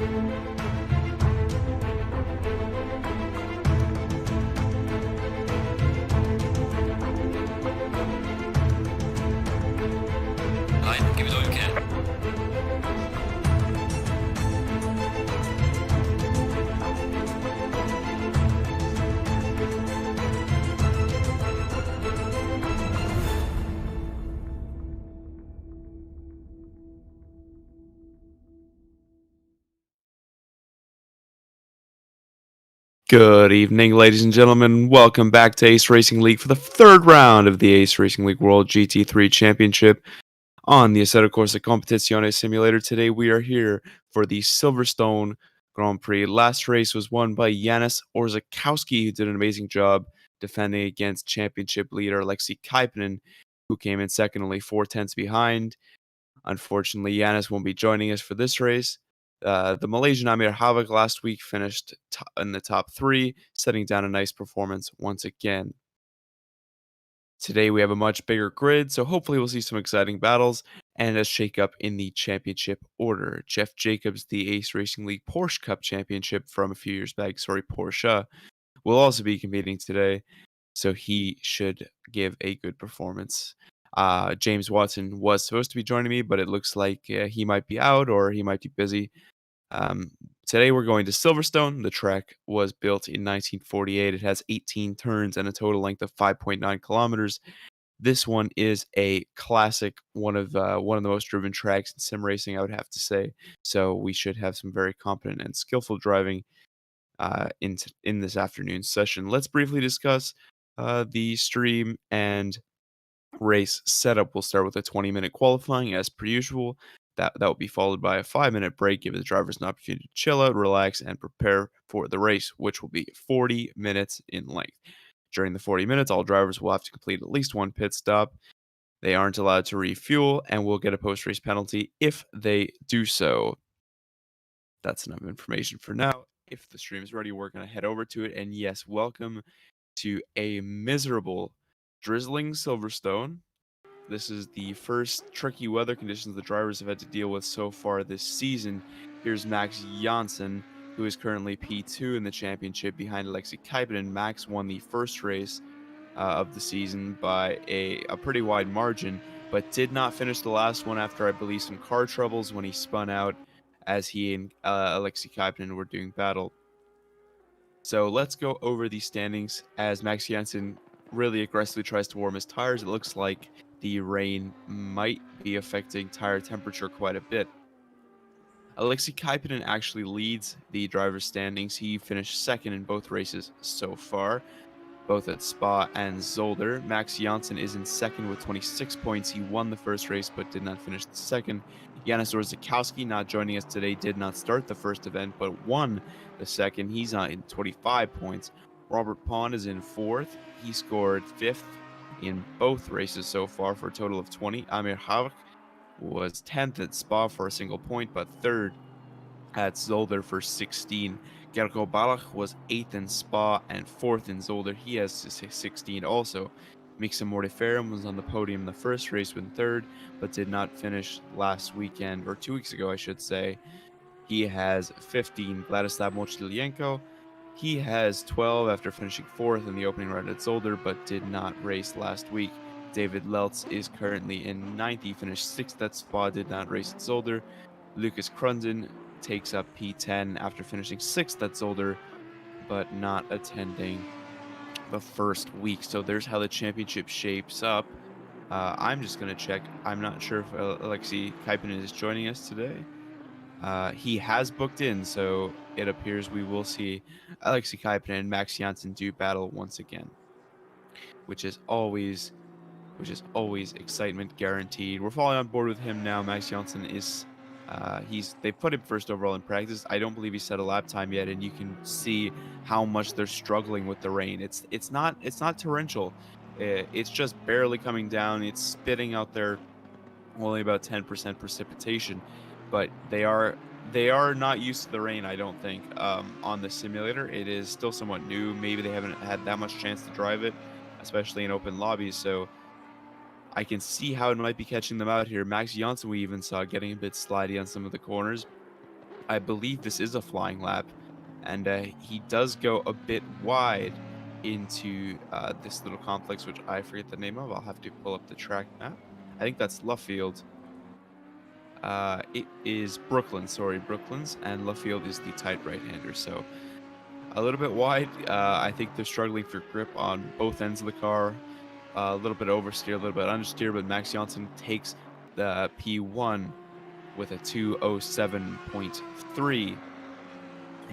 Nein, gib it all you can. Good evening, ladies and gentlemen. Welcome back to Ace Racing League for the third round of the Ace Racing League World GT3 Championship on the Assetto Corsa Competizione simulator. Today we are here for the Silverstone Grand Prix. Last race was won by Janis Orzechowski, who did an amazing job defending against championship leader Alexei Kaipinen, who came in second, only 4 tenths behind. Unfortunately, Janis won't be joining us for this race. The Malaysian Amir Havak last week finished in the top 3, setting down a nice performance once again. Today we have a much bigger grid, so hopefully we'll see some exciting battles and a shakeup in the championship order. Jeff Jacobs, the Ace Racing League Porsche Cup Championship from a few years back, Porsche, will also be competing today, so he should give a good performance. James Watson was supposed to be joining me, but it looks like he might be out or he might be busy. Today we're going to Silverstone. The track was built in 1948. It has 18 turns and a total length of 5.9 kilometers. This one is a classic, one of the most driven tracks in sim racing, I would have to say. So we should have some very competent and skillful driving in this afternoon's session. Let's briefly discuss the stream and race setup. We'll start with a 20-minute qualifying as per usual. That will be followed by a 5-minute break, give the drivers an opportunity to chill out, relax, and prepare for the race, which will be 40 minutes in length. During the 40 minutes, all drivers will have to complete at least one pit stop. They aren't allowed to refuel and will get a post-race penalty if they do so. That's enough information for now. If the stream is ready, we're going to head over to it. And yes, welcome to a miserable, drizzling Silverstone. This is the first tricky weather conditions the drivers have had to deal with so far this season. Here's Max Janssen, who is currently P2 in the championship behind Alexei Kaipinen. Max won the first race of the season by a pretty wide margin, but did not finish the last one after, I believe, some car troubles when he spun out as he and Alexei Kaipinen were doing battle. So let's go over the standings as Max Janssen really aggressively tries to warm his tires. It looks like the rain might be affecting tire temperature quite a bit. Alexei Kaipinen actually leads the driver's standings. He finished second in both races so far, both at Spa and Zolder. Max Janssen is in second with 26 points. He won the first race but did not finish the second. Janis Orzechowski, not joining us today, did not start the first event but won the second. He's in 25 points. Robert Pond is in fourth. He scored fifth in both races so far for a total of 20. Amir Havak was 10th at Spa for a single point, but third at Zolder for 16. Gergo Balach was 8th in Spa and 4th in Zolder. He has 16 also. Mixa Mortiferum was on the podium the first race with third, but did not finish last weekend, or 2 weeks ago, I should say. He has 15. Vladislav Mochilyenko, he has 12 after finishing 4th in the opening round at Zolder, but did not race last week. David Leltz is currently in 9th. He finished 6th at Spa, did not race at Zolder. Lucas Crunden takes up P10 after finishing 6th at Zolder, but not attending the first week. So there's how the championship shapes up. I'm just going to check. I'm not sure if Alexei Kaipinen is joining us today. He has booked in, so it appears we will see Alexei Kaipinen and Max Janssen do battle once again, which is always excitement guaranteed. We're falling on board with him now. Max Janssen is they put him first overall in practice. I don't believe he set a lap time yet, and you can see how much they're struggling with the rain. It's not torrential. It's just barely coming down. It's spitting out there only about 10% precipitation, but they are not used to the rain, I don't think. On the simulator, it is still somewhat new. Maybe they haven't had that much chance to drive it, especially in open lobbies. So I can see how it might be catching them out here. Max Janssen, we even saw getting a bit slidey on some of the corners. I believe this is a flying lap, and he does go a bit wide into this little complex, which I forget the name of. I'll have to pull up the track map. I think that's Luffield. It is Brooklyn, sorry, Brooklands, and Luffield is the tight right-hander, so a little bit wide. I think they're struggling for grip on both ends of the car. A little bit oversteer, a little bit understeer, but Max Janssen takes the P1 with a 2:07.3.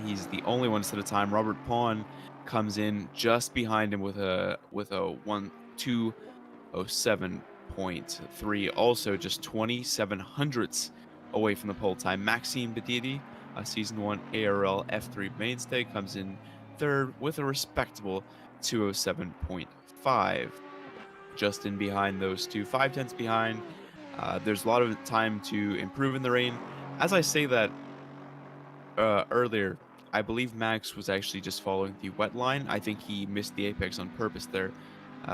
He's the only one to set a time. Robert Pawn comes in just behind him with a 2:07.3, also just 27 hundredths away from the pole time. Maxime Bedidi, a Season 1 ARL F3 mainstay, comes in third with a respectable 2:07.5. Just in behind those two, 5/10ths behind. There's a lot of time to improve in the rain. As I say that earlier, I believe Max was actually just following the wet line. I think he missed the apex on purpose there,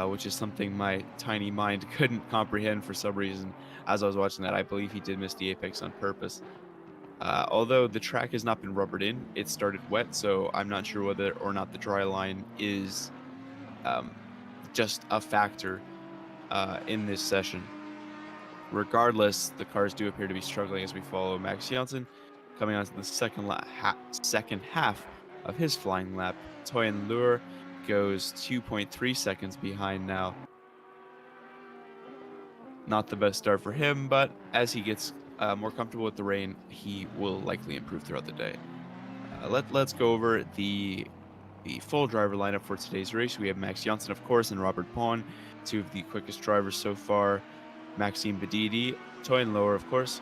which is something my tiny mind couldn't comprehend for some reason. As I was watching that, I believe he did miss the apex on purpose. Although the track has not been rubbered in, it started wet, so I'm not sure whether or not the dry line is just a factor in this session. Regardless, the cars do appear to be struggling as we follow Max Janssen coming on to the second half of his flying lap. Toyin Lure goes 2.3 seconds behind now. Not the best start for him, but as he gets more comfortable with the rain, he will likely improve throughout the day. Let's go over the full driver lineup for today's race. We have Max Janssen, of course, and Robert Pawn, two of the quickest drivers so far. Maxime Bedidi, Toyin Lower, of course,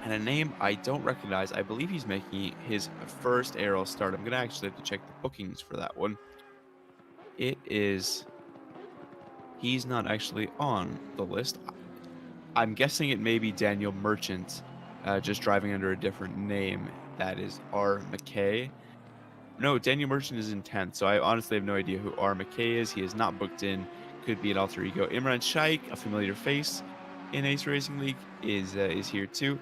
and a name I don't recognize. I believe he's making his first ARL start. I'm going to actually have to check the bookings for that one. He's not actually on the list. I'm guessing it may be Daniel Merchant, just driving under a different name. That is R. McKay. No, Daniel Merchant is in 10th, so I honestly have no idea who R. McKay is. He is not booked in. Could be an alter ego. Imran Shaikh, a familiar face in Ace Racing League, is here too,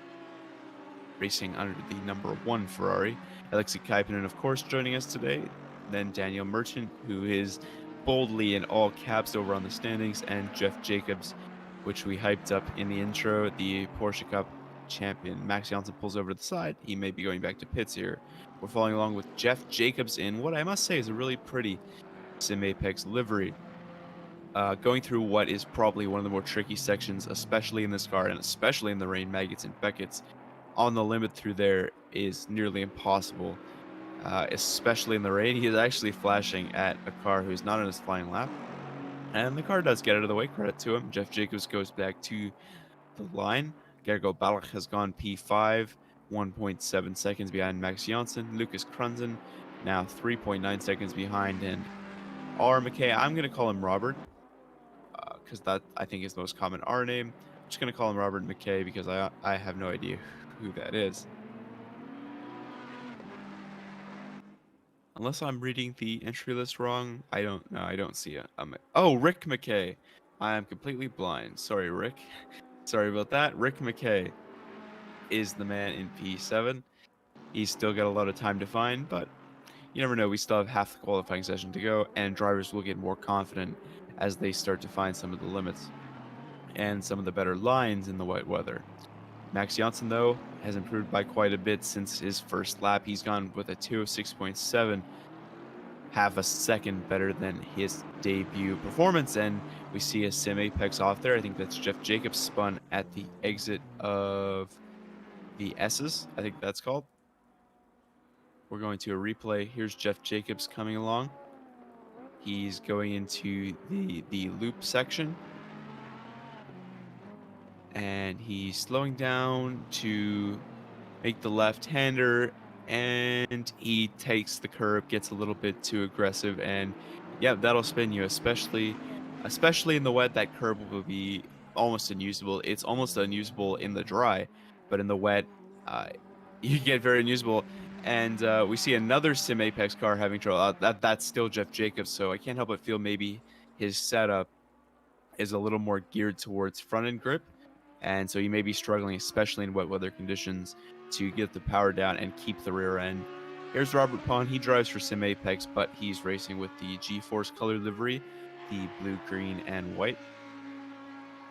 racing under the number 1 Ferrari. Alexei Kaipinen, of course, joining us today. Then Daniel Merchant, who is boldly in all caps over on the standings, and Jeff Jacobs, which we hyped up in the intro, the Porsche Cup champion. Max Janssen pulls over to the side. He may be going back to pits here. We're following along with Jeff Jacobs in what I must say is a really pretty Sim Apex livery. Going through what is probably one of the more tricky sections, especially in this car and especially in the rain, maggots and Beckett's. On the limit through there is nearly impossible, especially in the rain. He is actually flashing at a car who's not on his flying lap, and the car does get out of the way. Credit to him. Jeff Jacobs goes back to the line. Gergo Balach has gone P5, 1.7 seconds behind Max Janssen. Lucas Krunzen now 3.9 seconds behind, and R. McKay, I'm going to call him Robert, because that I think is the most common R name. I'm just going to call him Robert McKay because I have no idea who that is. Unless I'm reading the entry list wrong, I don't know. I don't see it. Oh, Rick McKay. I am completely blind. Sorry, Rick. Sorry about that. Rick McKay is the man in P7. He's still got a lot of time to find, but you never know. We still have half the qualifying session to go, and drivers will get more confident as they start to find some of the limits and some of the better lines in the wet weather. Max Janssen, though, has improved by quite a bit since his first lap. He's gone with a 2:06.7, half a second better than his debut performance, and we see a Sim Apex off there. I think that's Jeff Jacobs spun at the exit of the S's, I think that's called. We're going to a replay. Here's Jeff Jacobs coming along. He's going into the loop section, and he's slowing down to make the left-hander, and he takes the curb, gets a little bit too aggressive, and yeah, that'll spin you, especially in the wet. That curb will be almost unusable. It's almost unusable in the dry, but in the wet, you get very unusable. And we see another Sim Apex car having trouble. That's still Jeff Jacobs, so I can't help but feel maybe his setup is a little more geared towards front-end grip, and so he may be struggling, especially in wet weather conditions, to get the power down and keep the rear end. Here's Robert Pond. He drives for Sim Apex, but he's racing with the G-Force color livery, the blue, green, and white.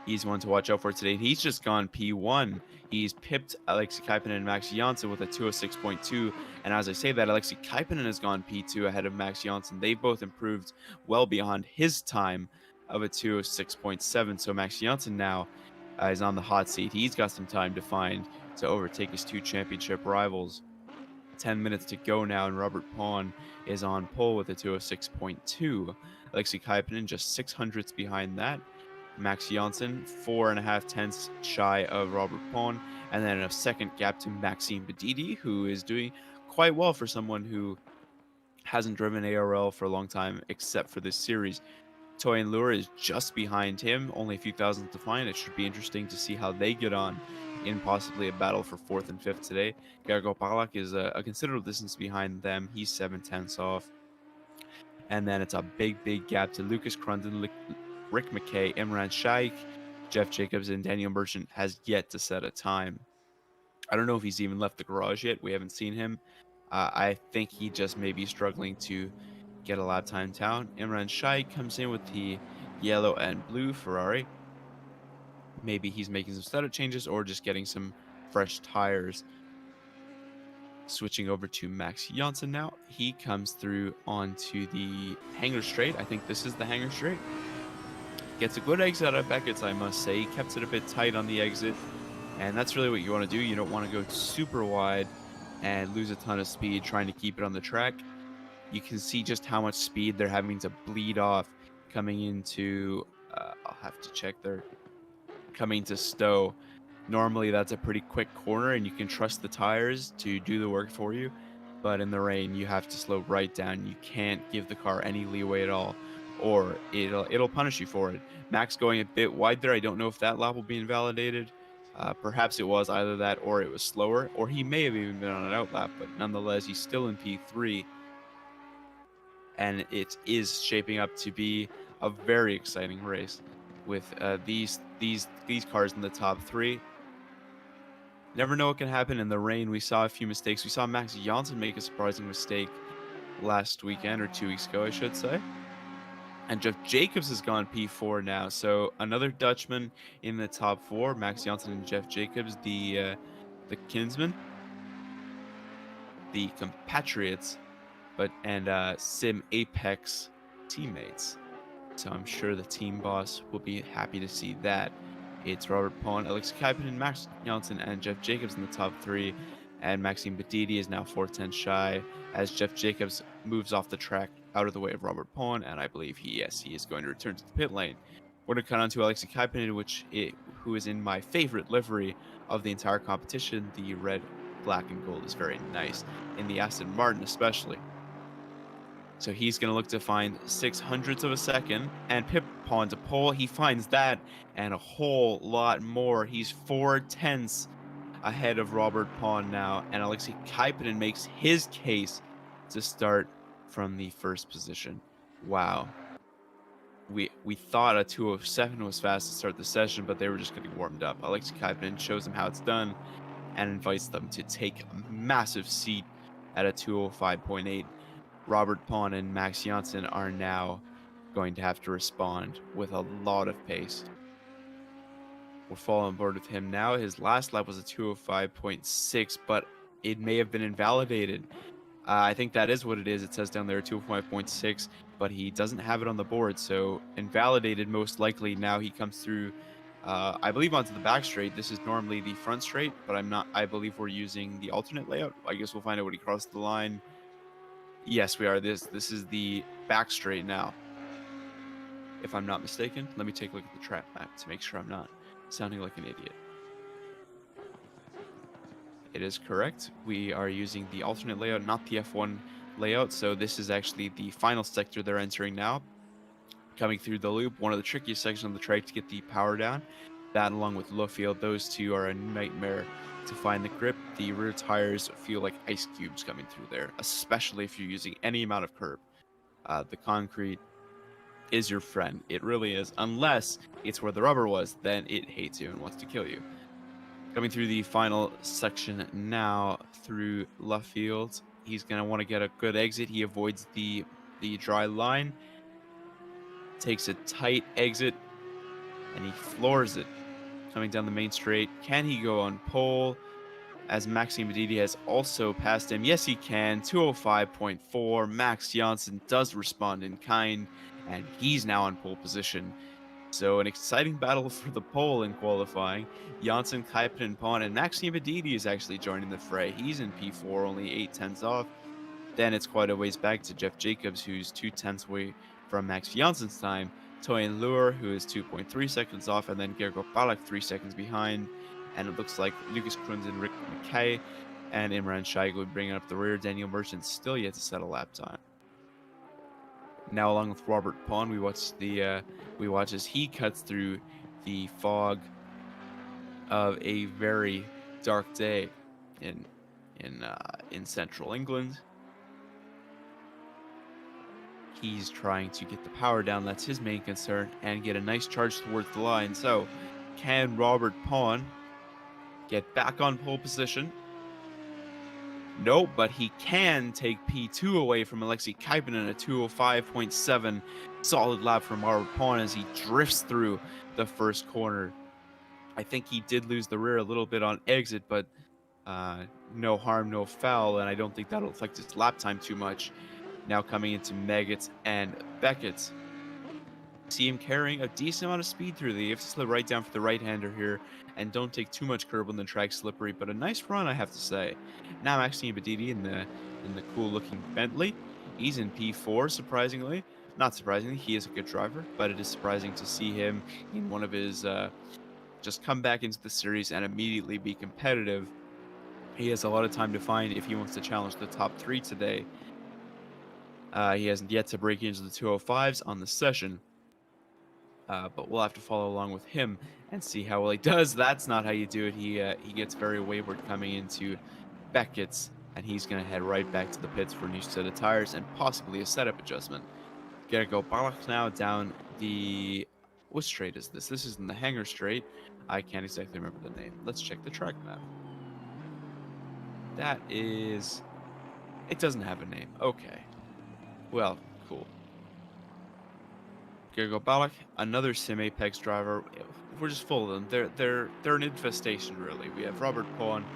He's one to watch out for today. He's just gone P1. He's pipped Alexi Kaipinen and Max Janssen with a 206.2. And as I say that, Alexi Kaipinen has gone P2 ahead of Max Janssen. They both improved well beyond his time of a 206.7. So Max Janssen now is on the hot seat. He's got some time to overtake his two championship rivals. 10 minutes to go now, and Robert Pond is on pole with a 206.2. Alexi Kaipinen just 600ths behind that. Max Janssen, 4.5 tenths shy of Robert Pond, and then a second gap to Maxime Bedidi, who is doing quite well for someone who hasn't driven ARL for a long time, except for this series. Toy and Lure is just behind him, only a few thousandths to find. It should be interesting to see how they get on in possibly a battle for 4th and 5th today. Gergo Palak is a considerable distance behind them. He's 7 tenths off. And then it's a big gap to Lucas Crunden, Rick McKay, Imran Shaikh, Jeff Jacobs, and Daniel Merchant has yet to set a time. I don't know if he's even left the garage yet. We haven't seen him. I think he just may be struggling to get a lap time down. Imran Shaikh comes in with the yellow and blue Ferrari. Maybe he's making some setup changes or just getting some fresh tires. Switching over to Max Janssen now. He comes through onto the hangar straight. I think this is the hangar straight. Gets a good exit out of Beckett's, I must say. He kept it a bit tight on the exit, and that's really what you want to do. You don't want to go super wide and lose a ton of speed trying to keep it on the track. You can see just how much speed they're having to bleed off coming into, I'll have to check there, coming to Stowe. Normally that's a pretty quick corner and you can trust the tires to do the work for you, but in the rain you have to slow right down. You can't give the car any leeway at all, or it'll punish you for it. Max going a bit wide there. I don't know if that lap will be invalidated. Perhaps it was either that or it was slower, or he may have even been on an out lap, but nonetheless he's still in P3, and it is shaping up to be a very exciting race with these cars in the top 3. Never know what can happen in the rain. We saw a few mistakes. We saw Max Janssen make a surprising mistake last weekend, or 2 weeks ago, I should say. And Jeff Jacobs has gone P4 now. So another Dutchman in the top 4. Max Janssen and Jeff Jacobs, the kinsmen, the compatriots, and Sim Apex teammates. So I'm sure the team boss will be happy to see that. It's Robert Pond, Alex Kaipinen, Max Janssen, and Jeff Jacobs in the top 3. And Maxime Bedidi is now 4 tenths shy as Jeff Jacobs moves off the track out of the way of Robert Pond. And I believe he is going to return to the pit lane. We're going to cut on to Alexi Kaipinen, who is in my favorite livery of the entire competition. The red, black, and gold is very nice, in the Aston Martin especially. So he's going to look to find 600ths of a second and pip Pond to pole. He finds that and a whole lot more. He's 4 tenths ahead of Robert Pond now, and Alexi Kaipinen makes his case to start from the first position. Wow. We thought a 207 was fast to start the session, but they were just getting warmed up. Alexi Kaipinen shows them how it's done and invites them to take a massive seat at a 205.8. Robert Pond and Max Janssen are now going to have to respond with a lot of pace. We'll fall on board with him now. His last lap was a 205.6, but it may have been invalidated. I think that is what it is. It says down there 205.6, but he doesn't have it on the board, so invalidated most likely. Now he comes through, I believe, onto the back straight. This is normally the front straight, but I believe we're using the alternate layout. I guess we'll find out when he crosses the line. Yes, we are. This is the back straight now, if I'm not mistaken. Let me take a look at the track map to make sure I'm not sounding like an idiot. It is correct. We are using the alternate layout, not the F1 layout. So this is actually the final sector they're entering now. Coming through the loop, one of the trickiest sections on the track to get the power down. That, along with low field, those two are a nightmare to find the grip. The rear tires feel like ice cubes coming through there, especially if you're using any amount of curb. The concrete is your friend. It really is. Unless it's where the rubber was, then it hates you and wants to kill you. Coming through the final section now through left field. He's going to want to get a good exit. He avoids the dry line, takes a tight exit, and he floors it. Coming down the main straight. Can he go on pole? As Maxime Bedidi has also passed him. Yes, he can. 205.4. Max Janssen does respond in kind, and he's now on pole position. So an exciting battle for the pole in qualifying. Janssen, Kuiper, Pon, and Maxime Bedidi is actually joining the fray. He's in P4, only 8/10 off. Then it's quite a ways back to Jeff Jacobs, who's 2/10 away from Max Janssen's time. Toyin Lure, who is 2.3 seconds off, and then Gergo Balak 3 seconds behind. And it looks like Lucas Krunz, Rick McKay, and Imran Shaigo bringing up the rear. Daniel Merchant still yet to set a lap time. Now, along with Robert Pon, we watch as he cuts through the fog of a very dark day in central England. He's trying to get the power down. That's his main concern, and get a nice charge towards the line. So, can Robert Pon get back on pole position? Nope, but he can take P2 away from Alexei Kuiper at 205.7. Solid lap from Robert Pon as he drifts through the first corner. I think he did lose the rear a little bit on exit, but no harm, no foul, and I don't think that'll affect his lap time too much. Now coming into Meggetts and Beckett. See him carrying a decent amount of speed through the. You have to slow right down for the right-hander here, and don't take too much curb when the track's slippery. But a nice run, I have to say. Now Maxime Bedidi in the cool-looking Bentley. He's in P4, surprisingly. Not surprisingly, he is a good driver, but it is surprising to see him in one of his just come back into the series and immediately be competitive. He has a lot of time to find if he wants to challenge the top 3 today. He hasn't yet to break into the 205s on the session. But we'll have to follow along with him and see how well he does. That's not how you do it. He gets very wayward coming into Beckett's, and he's going to head right back to the pits for a new set of tires and possibly a setup adjustment. Gonna go Balak now down the... What straight is this? This is in the Hangar Straight. I can't exactly remember the name. Let's check the track map. That is... It doesn't have a name. Okay. Well, cool. Gergo Balak, another Sim Apex driver. We're just full of them. They're an infestation, really. We have Robert Pon,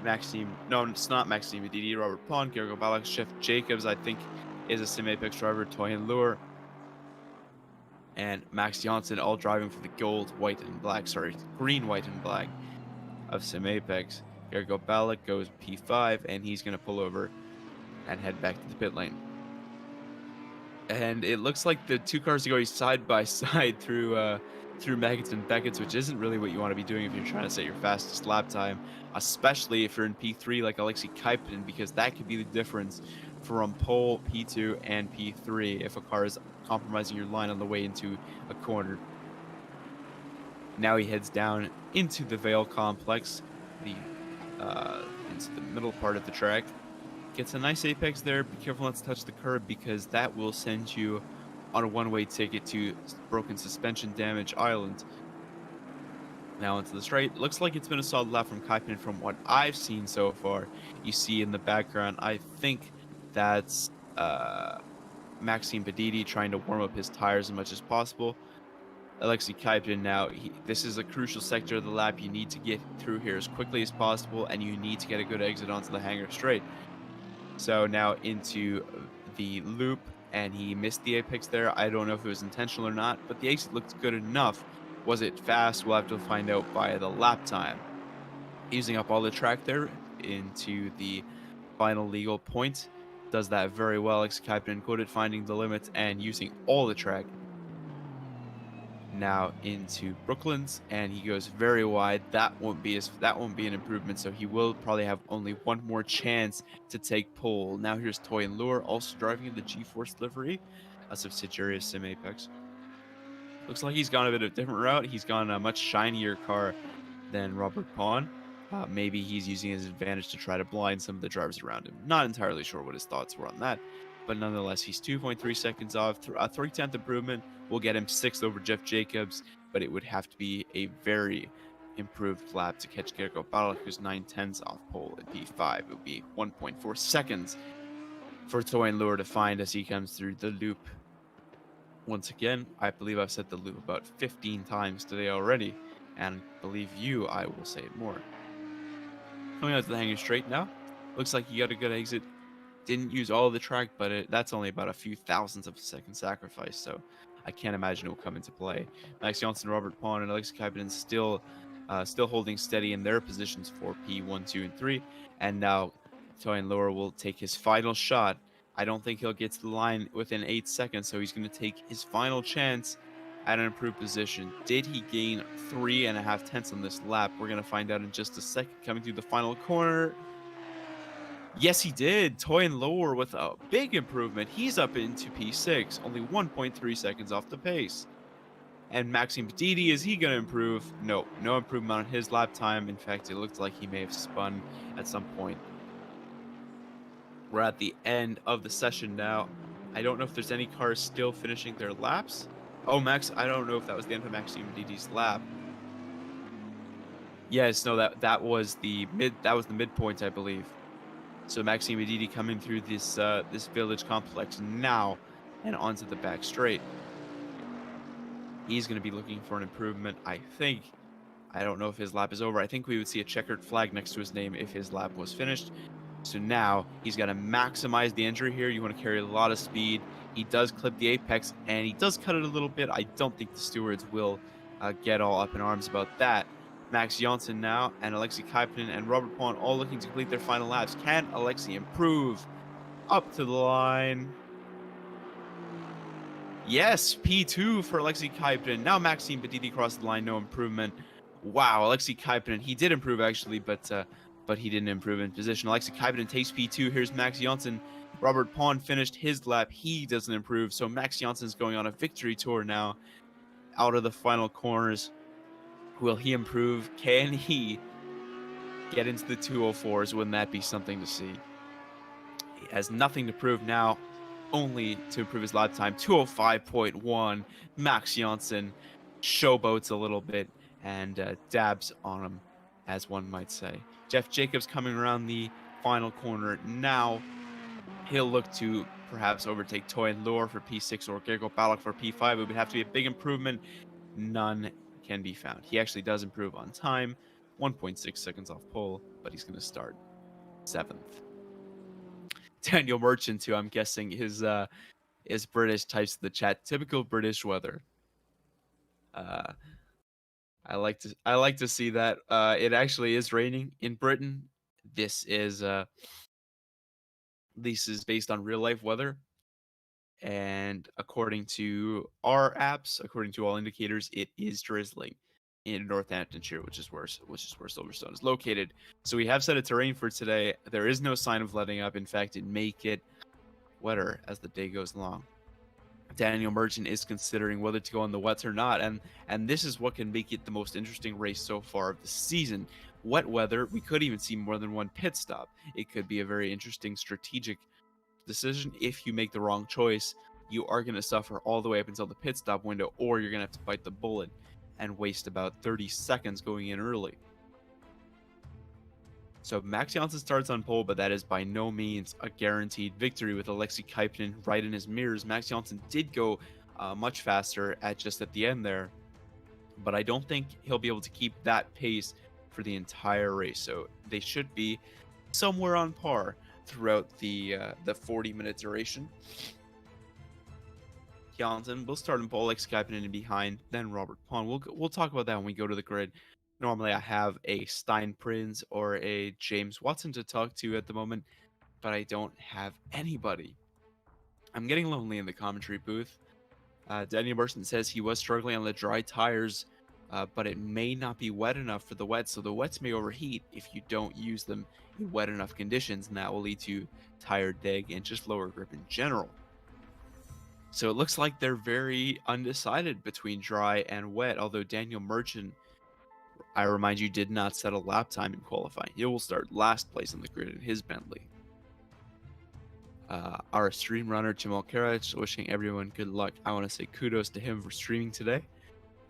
Maxime. No, it's not Maxime Bedidi. Robert Pon, Gergo Balak, Chef Jacobs, I think, is a Sim Apex driver. Toyin Lure, and Max Janssen, all driving for the gold, white, and black. Sorry, green, white, and black of Sim Apex. Gergo Balak goes P5, and he's gonna pull over and head back to the pit lane. And it looks like the two cars are going side by side through Meggetts and Beckett's, which isn't really what you want to be doing if you're trying to set your fastest lap time, especially if you're in P3 like Alexei Kuiper, because that could be the difference from pole, P2, and P3 if a car is compromising your line on the way into a corner. Now he heads down into the Vale complex, into the middle part of the track. Gets a nice apex there. Be careful not to touch the curb because that will send you on a one-way ticket to broken suspension damage island. Now into the straight. Looks like it's been a solid lap from Kuiper from what I've seen so far. You see in the background, I think that's Maxime Bedidi trying to warm up his tires as much as possible. Alexei Kuiper now, this is a crucial sector of the lap. You need to get through here as quickly as possible, and you need to get a good exit onto the Hangar Straight. So now into the loop, and he missed the apex there. I don't know if it was intentional or not, but the exit looked good enough. Was it fast? We'll have to find out by the lap time. Using up all the track there into the final legal point. Does that very well. Alexei Kuiper good at finding the limits and using all the track. Now into Brooklands, and he goes very wide. That won't be an improvement, so he will probably have only one more chance to take pole. Now here's Toyin Lure, also driving in the G-Force livery, a subsidiary of Sim Apex. Looks like he's gone a bit of a different route. He's gone a much shinier car than Robert Pon. Maybe he's using his advantage to try to blind some of the drivers around him. Not entirely sure what his thoughts were on that, but nonetheless, he's 2.3 seconds off. A 3/10 improvement will get him 6th over Jeff Jacobs, but it would have to be a very improved lap to catch Kirac, who's 9/10 off pole at P5. It would be 1.4 seconds for Toy and Lure to find as he comes through the loop. Once again, I believe I've said the loop about 15 times today already, and believe you, I will say it more. Coming out to the hanging straight now. Looks like you got a good exit. Didn't use all of the track, but that's only about a few thousandths of a second sacrifice, so I can't imagine it will come into play. Max Janssen, Robert Pon, and Alexei Kaibinen still holding steady in their positions for P1, 2, and 3. And now Toyin Lower will take his final shot. I don't think he'll get to the line within 8 seconds, so he's going to take his final chance at an improved position. Did he gain 3.5 tenths on this lap? We're going to find out in just a second. Coming through the final corner. Yes, he did. Toyin Lower with a big improvement. He's up into P6, only 1.3 seconds off the pace. And Maxime Petiti, is he going to improve? No improvement on his lap time. In fact, it looked like he may have spun at some point. We're at the end of the session now. I don't know if there's any cars still finishing their laps. Oh, I don't know if that was the end of Maxime Petiti's lap. Yes, no, that was the midpoint, I believe. So Maxime Petiti coming through this village complex now and onto the back straight. He's going to be looking for an improvement, I think. I don't know if his lap is over. I think we would see a checkered flag next to his name if his lap was finished. So now he's got to maximize the entry here. You want to carry a lot of speed. He does clip the apex, and he does cut it a little bit. I don't think the stewards will get all up in arms about that. Max Janssen now, and Alexei Kaipinen and Robert Pon all looking to complete their final laps. Can Alexei improve up to the line? Yes, P2 for Alexei Kaipinen. Now Maxime Petiti crossed the line, no improvement. Wow, Alexei Kaipinen, he did improve actually, but he didn't improve in position. Alexei Kaipinen takes P2. Here's Max Janssen. Robert Pon finished his lap. He doesn't improve, so Max Janssen's going on a victory tour now out of the final corners. Will he improve? Can he get into the 204s? Wouldn't that be something to see? He has nothing to prove now, only to improve his lap time. 205.1. Max Janssen showboats a little bit and dabs on him, as one might say. Jeff Jacobs coming around the final corner now. He'll look to perhaps overtake Toyin Lure for P6 or Gergo Balak for P5. It would have to be a big improvement. None can be found. He actually does improve on time, 1.6 seconds off pole, but he's going to start 7th. Daniel Merchant, who I'm guessing is British, types in the chat, typical British weather. I like to see that. It actually is raining in Britain. This is based on real life weather. And according to our apps, according to all indicators, it is drizzling in Northamptonshire, which is where Silverstone is located. So we have set it to rain for today. There is no sign of letting up. In fact, it may get wetter as the day goes along. Daniel Merchant is considering whether to go on the wets or not, and this is what can make it the most interesting race so far of the season. Wet weather, we could even see more than one pit stop. It could be a very interesting strategic decision. If you make the wrong choice, you are going to suffer all the way up until the pit stop window, or you're going to have to bite the bullet and waste about 30 seconds going in early. So Max Janssen starts on pole, but that is by no means a guaranteed victory with Alexei Kaipinen right in his mirrors. Max Janssen did go much faster at the end there, but I don't think he'll be able to keep that pace for the entire race. So they should be somewhere on par throughout the 40-minute duration. Janssen will start in pole, Alexei Kaipinen in behind, then Robert Pon. We'll talk about that when we go to the grid. Normally I have a Stein Prinz or a James Watson to talk to at the moment, but I don't have anybody. I'm getting lonely in the commentary booth. Daniel Merchant says he was struggling on the dry tires, but it may not be wet enough for the wets, so the wets may overheat if you don't use them in wet enough conditions, and that will lead to tire deg and just lower grip in general. So it looks like they're very undecided between dry and wet, although Daniel Merchant, I remind you, did not set a lap time in qualifying. He will start last place on the grid in his Bentley. Our stream runner, Cemal, wishing everyone good luck. I want to say kudos to him for streaming today.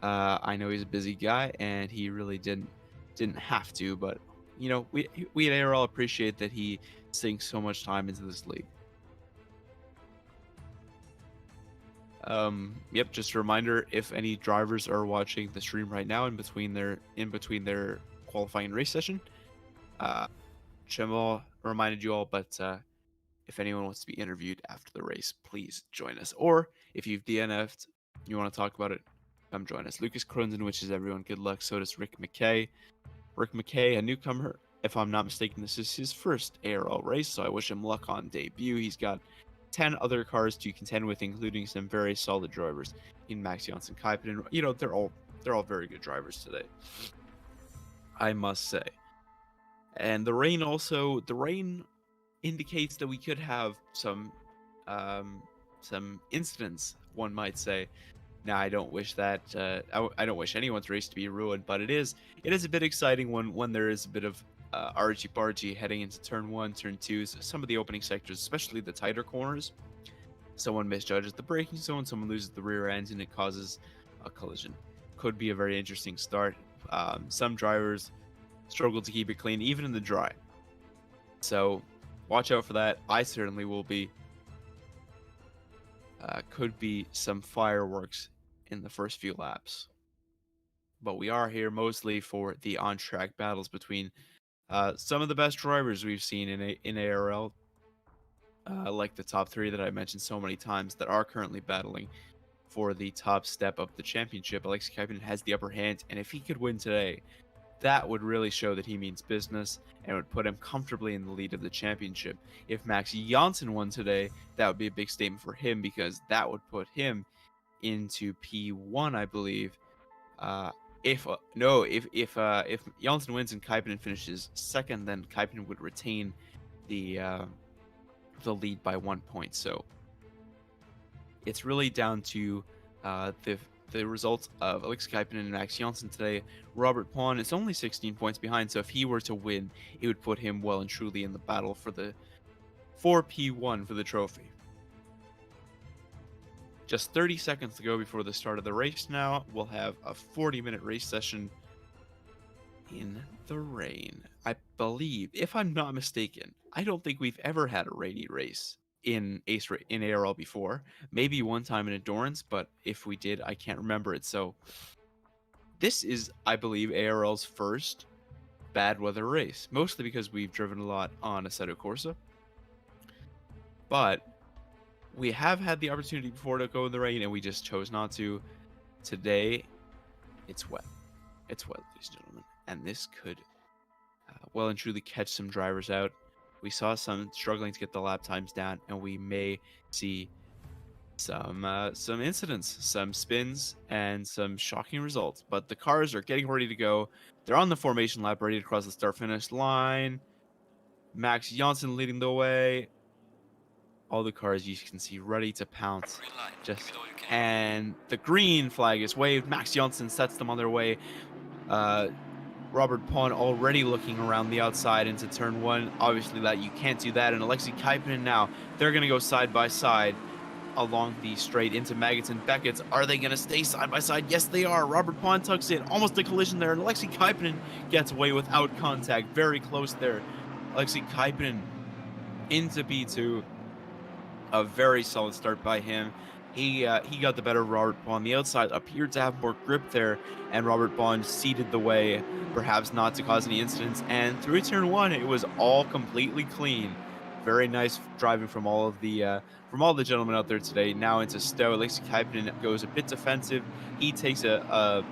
I know he's a busy guy, and he really didn't didn't have to, but you know, we at ARL appreciate that he sinks so much time into this league. Yep, just a reminder, if any drivers are watching the stream right now in between their qualifying race session, Cemal reminded you all, but if anyone wants to be interviewed after the race, please join us. Or if you've DNF'd, you want to talk about it, come join us. Lucas Crunden wishes everyone good luck. So does Rick McKay. Rick McKay, a newcomer. If I'm not mistaken, this is his first ARL race, so I wish him luck on debut. He's got 10 other cars to contend with, including some very solid drivers in Max Janssen, Kaipanen. You know, they're all very good drivers today, I must say. And the rain indicates that we could have some incidents, one might say. Now, I don't wish that I don't wish anyone's race to be ruined, but it is a bit exciting when there is a bit of argy-bargy heading into turn 1, turn 2, some of the opening sectors, especially the tighter corners. Someone misjudges the braking zone, someone loses the rear end, and it causes a collision. Could be a very interesting start. Some drivers struggle to keep it clean, even in the dry. So watch out for that. I certainly will be. Could be some fireworks in the first few laps. But we are here mostly for the on-track battles between some of the best drivers we've seen in ARL, like the top 3 that I mentioned so many times that are currently battling for the top step of the championship. Alexei Kaipanen has the upper hand, and if he could win today, that would really show that he means business and would put him comfortably in the lead of the championship. If Max Janssen won today, that would be a big statement for him, because that would put him into P1, I believe. If Janssen wins and Kaipanen finishes second, then Kaipanen would retain the lead by 1 point. So it's really down to the results of Alexei Kaipanen and Max Janssen today. Robert Pawn is only 16 points behind, so if he were to win, it would put him well and truly in the battle for P1 for the trophy. Just 30 seconds to go before the start of the race now. We'll have a 40-minute race session in the rain. I believe, if I'm not mistaken, I don't think we've ever had a rainy race in ARL before. Maybe one time in Endurance, but if we did, I can't remember it. So this is, I believe, ARL's first bad weather race, mostly because we've driven a lot on Assetto Corsa. But we have had the opportunity before to go in the rain, and we just chose not to. Today, it's wet. It's wet, ladies and gentlemen, and this could well and truly catch some drivers out. We saw some struggling to get the lap times down, and we may see some incidents, some spins, and some shocking results. But the cars are getting ready to go. They're on the formation lap, ready to cross the start-finish line. Max Janssen leading the way. All the cars you can see ready to pounce. And the green flag is waved. Max Janssen sets them on their way. Robert Pawn already looking around the outside into turn 1. Obviously that you can't do that. And Alexei Kaipanen now, they're going to go side by side along the straight into Maggots and Beckett's. Are they going to stay side by side? Yes, they are. Robert Pawn tucks in. Almost a collision there. And Alexei Kaipanen gets away without contact. Very close there. Alexei Kaipanen into P2. A very solid start by him. He got the better of Robert Pawn. The outside appeared to have more grip there, and Robert Pawn seeded the way, perhaps not to cause any incidents. And through turn 1, it was all completely clean. Very nice driving from all the gentlemen out there today. Now into Stowe. Alexei Kaipanen goes a bit defensive. He takes a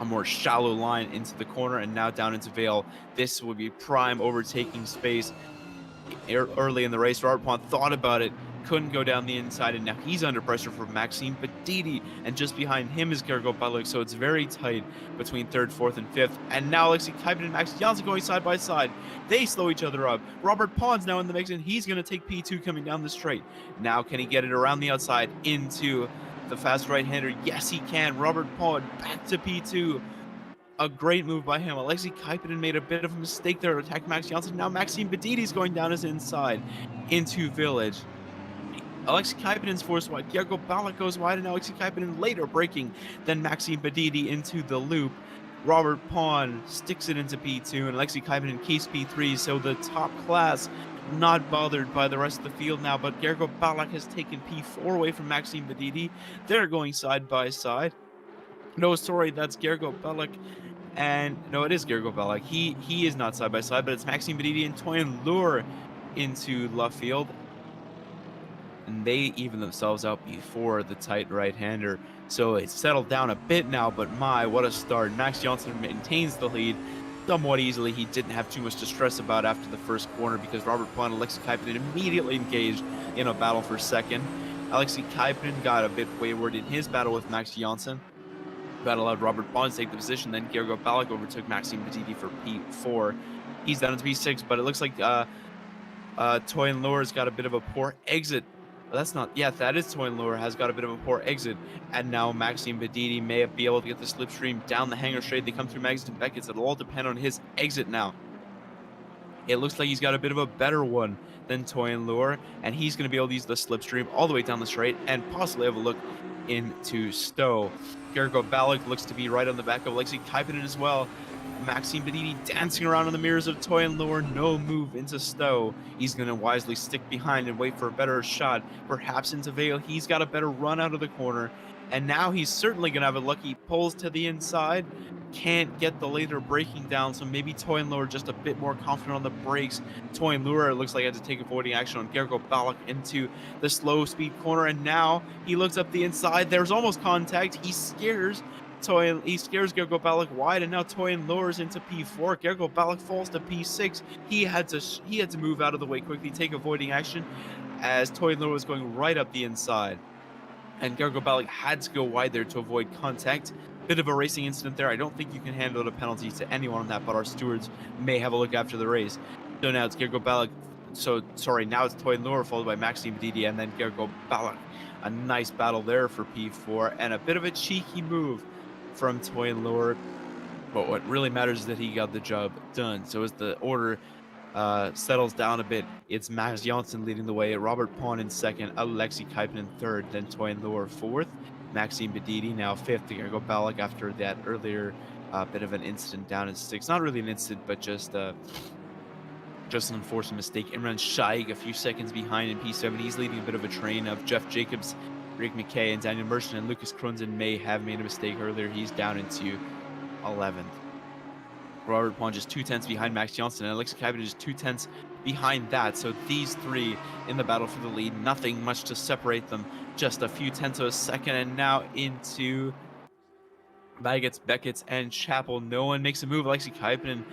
more shallow line into the corner, and now down into Vale. This would be prime overtaking space early in the race. Robert Pawn thought about it, couldn't go down the inside, and now he's under pressure from Maxime Bedidi, and just behind him is Gergo Baluk, so it's very tight between 3rd, 4th, and 5th. And now Alexei Kaipanen and Max Janssen going side by side. They slow each other up. Robert Pawn's now in the mix, and he's going to take P2 coming down the straight. Now can he get it around the outside into the fast right-hander? Yes, he can. Robert Pawn back to P2. A great move by him. Alexei Kaipanen made a bit of a mistake there to attack Max Janssen. Now Maxime Bedidi's going down his inside into Village. Alexei Kaipanen's forced wide. Gergo Balak goes wide, and Alexei Kaipanen later breaking. Then Maxime Bedidi into the loop. Robert Pawn sticks it into P2, and Alexei Kaipinen keeps P3, so the top class not bothered by the rest of the field now, but Gergo Balak has taken P4 away from Maxime Bedidi. They're going side by side. No, sorry, that's Gergo Balak. And no, it is Gergo Balak. He is not side by side, but it's Maxime Bedidi and Toyin Lure into left field. And they even themselves out before the tight right-hander. So it's settled down a bit now, but my, what a start. Max Janssen maintains the lead somewhat easily. He didn't have too much to stress about after the first corner because Robert Pawn and Alexei Kaipinen immediately engaged in a battle for second. Alexei Kaipinen got a bit wayward in his battle with Max Janssen. That allowed Robert Pawn to take the position. Then Gergo Balak overtook Maxime Bedidi for P4. He's down to P6, but it looks like Toyin Lure's got a bit of a poor exit. That's not, yeah, that is Toyin Lure has got a bit of a poor exit. And now Maxime Bedidi may be able to get the slipstream down the hanger straight. They come through Magnus and Beckett's. It'll all depend on his exit now. It looks like he's got a bit of a better one than Toyin Lure, and he's going to be able to use the slipstream all the way down the straight and possibly have a look into Stowe. Gergo Balak looks to be right on the back of Alexei Kaipinen as well. Maxime Bedidi dancing around in the mirrors of Toyin Lure, no move into Stowe. He's going to wisely stick behind and wait for a better shot, perhaps into Vale. He's got a better run out of the corner, and now he's certainly going to have a lucky pulls to the inside. Can't get the later braking down, so maybe Toyin Lure just a bit more confident on the brakes. Toyin Lure looks like he had to take avoiding action on Gergo Balak into the slow speed corner, and now he looks up the inside. There's almost contact. He scares Gergo Balak wide, and now Toyin Lure's into P4. Gergo Balak falls to P6. He had to move out of the way quickly, take avoiding action, as Toyin Lure was going right up the inside. And Gergo Balak had to go wide there to avoid contact. Bit of a racing incident there. I don't think you can hand out a penalty to anyone on that, but our stewards may have a look after the race. So now it's Gergo Balak. So, sorry, now it's Toyin Lure followed by Maxime Bedidi and then Gergo Balak. A nice battle there for P4 and a bit of a cheeky move from Toyin Lure. But what really matters is that he got the job done. So as the order settles down a bit, it's Max Janssen leading the way, Robert Pawn in second, Alexei Kaipinen in third, then Toyin Lure fourth, Maxime Bedidi now fifth, Gergo Balak after that earlier bit of an incident down in sixth. Not really an incident, but just an unfortunate mistake. Imran Shaikh a few seconds behind in P7. He's leading a bit of a train of Jeff Jacobs, Rick McKay, and Daniel Merchant, and Lucas Krunzen may have made a mistake earlier. He's down into 11th. Robert Pawn just 2/10 behind Max Janssen, and Alexei Kaipinen just 2/10 behind that. So these three in the battle for the lead, nothing much to separate them, just a few tenths of a second. And now into Baggett's, Beckett's, and Chapel. No one makes a move. Alexei Kaipinen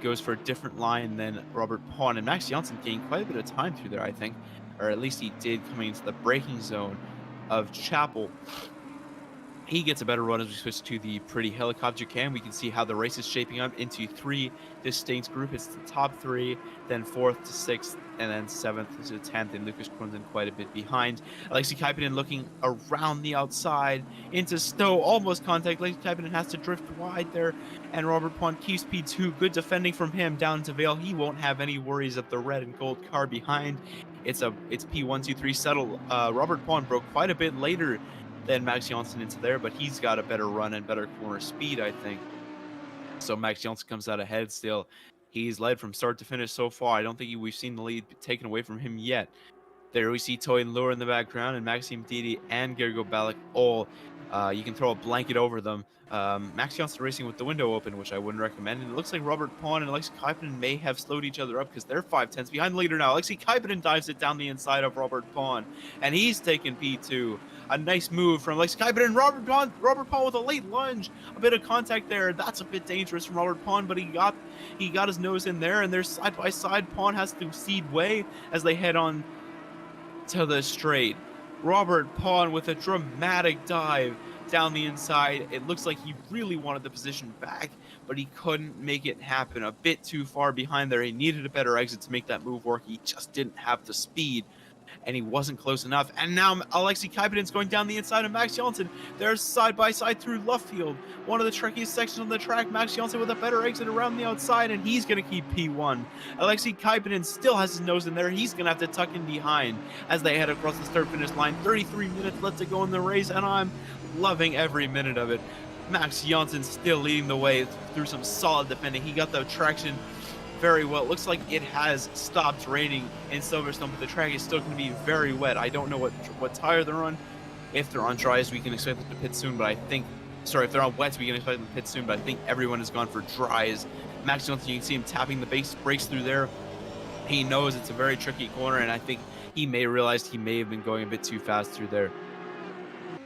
goes for a different line than Robert Pawn, and Max Janssen gained quite a bit of time through there, I think, or at least he did coming into the braking zone of Chapel. He gets a better run as we switch to the pretty helicopter cam. We can see how the race is shaping up into three distinct groups. It's the top three, then fourth to sixth, and then seventh to 10th, and Lucas Krunzen quite a bit behind. Alexei Kaipinen looking around the outside into Stowe, almost contact. Alexei Kaipinen has to drift wide there, and Robert Pawn keeps P2. Good defending from him down to Vale. He won't have any worries of the red and gold car behind. It's P1, 2, 3 settle. Robert Pawn broke quite a bit later than Max Janssen into there, but he's got a better run and better corner speed, I think. So Max Janssen comes out ahead still. He's led from start to finish so far. I don't think we've seen the lead taken away from him yet. There we see Toyin Lure in the background, and Maxime Bedidi and Gergo Balak all, you can throw a blanket over them. Max Janssen racing with the window open, which I wouldn't recommend. And it looks like Robert Pawn and Alexei Kaipinen may have slowed each other up because they're 5/10 behind the leader now. Alexei Kaipinen dives it down the inside of Robert Pawn, and he's taken P2. A nice move from Alexei Kaipinen, and Robert Pawn with a late lunge. A bit of contact there. That's a bit dangerous from Robert Pawn, but he got his nose in there, and they're side by side. Pawn has to cede way as they head on to the straight. Robert Pawn with a dramatic dive down the inside. It looks like he really wanted the position back, but he couldn't make it happen. A bit too far behind there. He needed a better exit to make that move work. He just didn't have the speed, and he wasn't close enough. And now Alexei Kaipinen's going down the inside of Max Janssen. They're side by side through left field. One of the trickiest sections on the track. Max Janssen with a better exit around the outside, and he's going to keep P1. Alexei Kaipinen still has his nose in there. He's going to have to tuck in behind as they head across the start finish line. 33 minutes left to go in the race, and I'm loving every minute of it. Max Janssen still leading the way through some solid defending. He got the traction very well. It looks like it has stopped raining in Silverstone, but the track is still going to be very wet. I don't know what tire they're on. If they're on dries, we can expect them to pit soon, but I think... Sorry, if they're on wets, we can expect them to pit soon, but I think everyone has gone for dries. Max Janssen, you can see him tapping the brakes through there. He knows it's a very tricky corner, and I think he may realize he may have been going a bit too fast through there.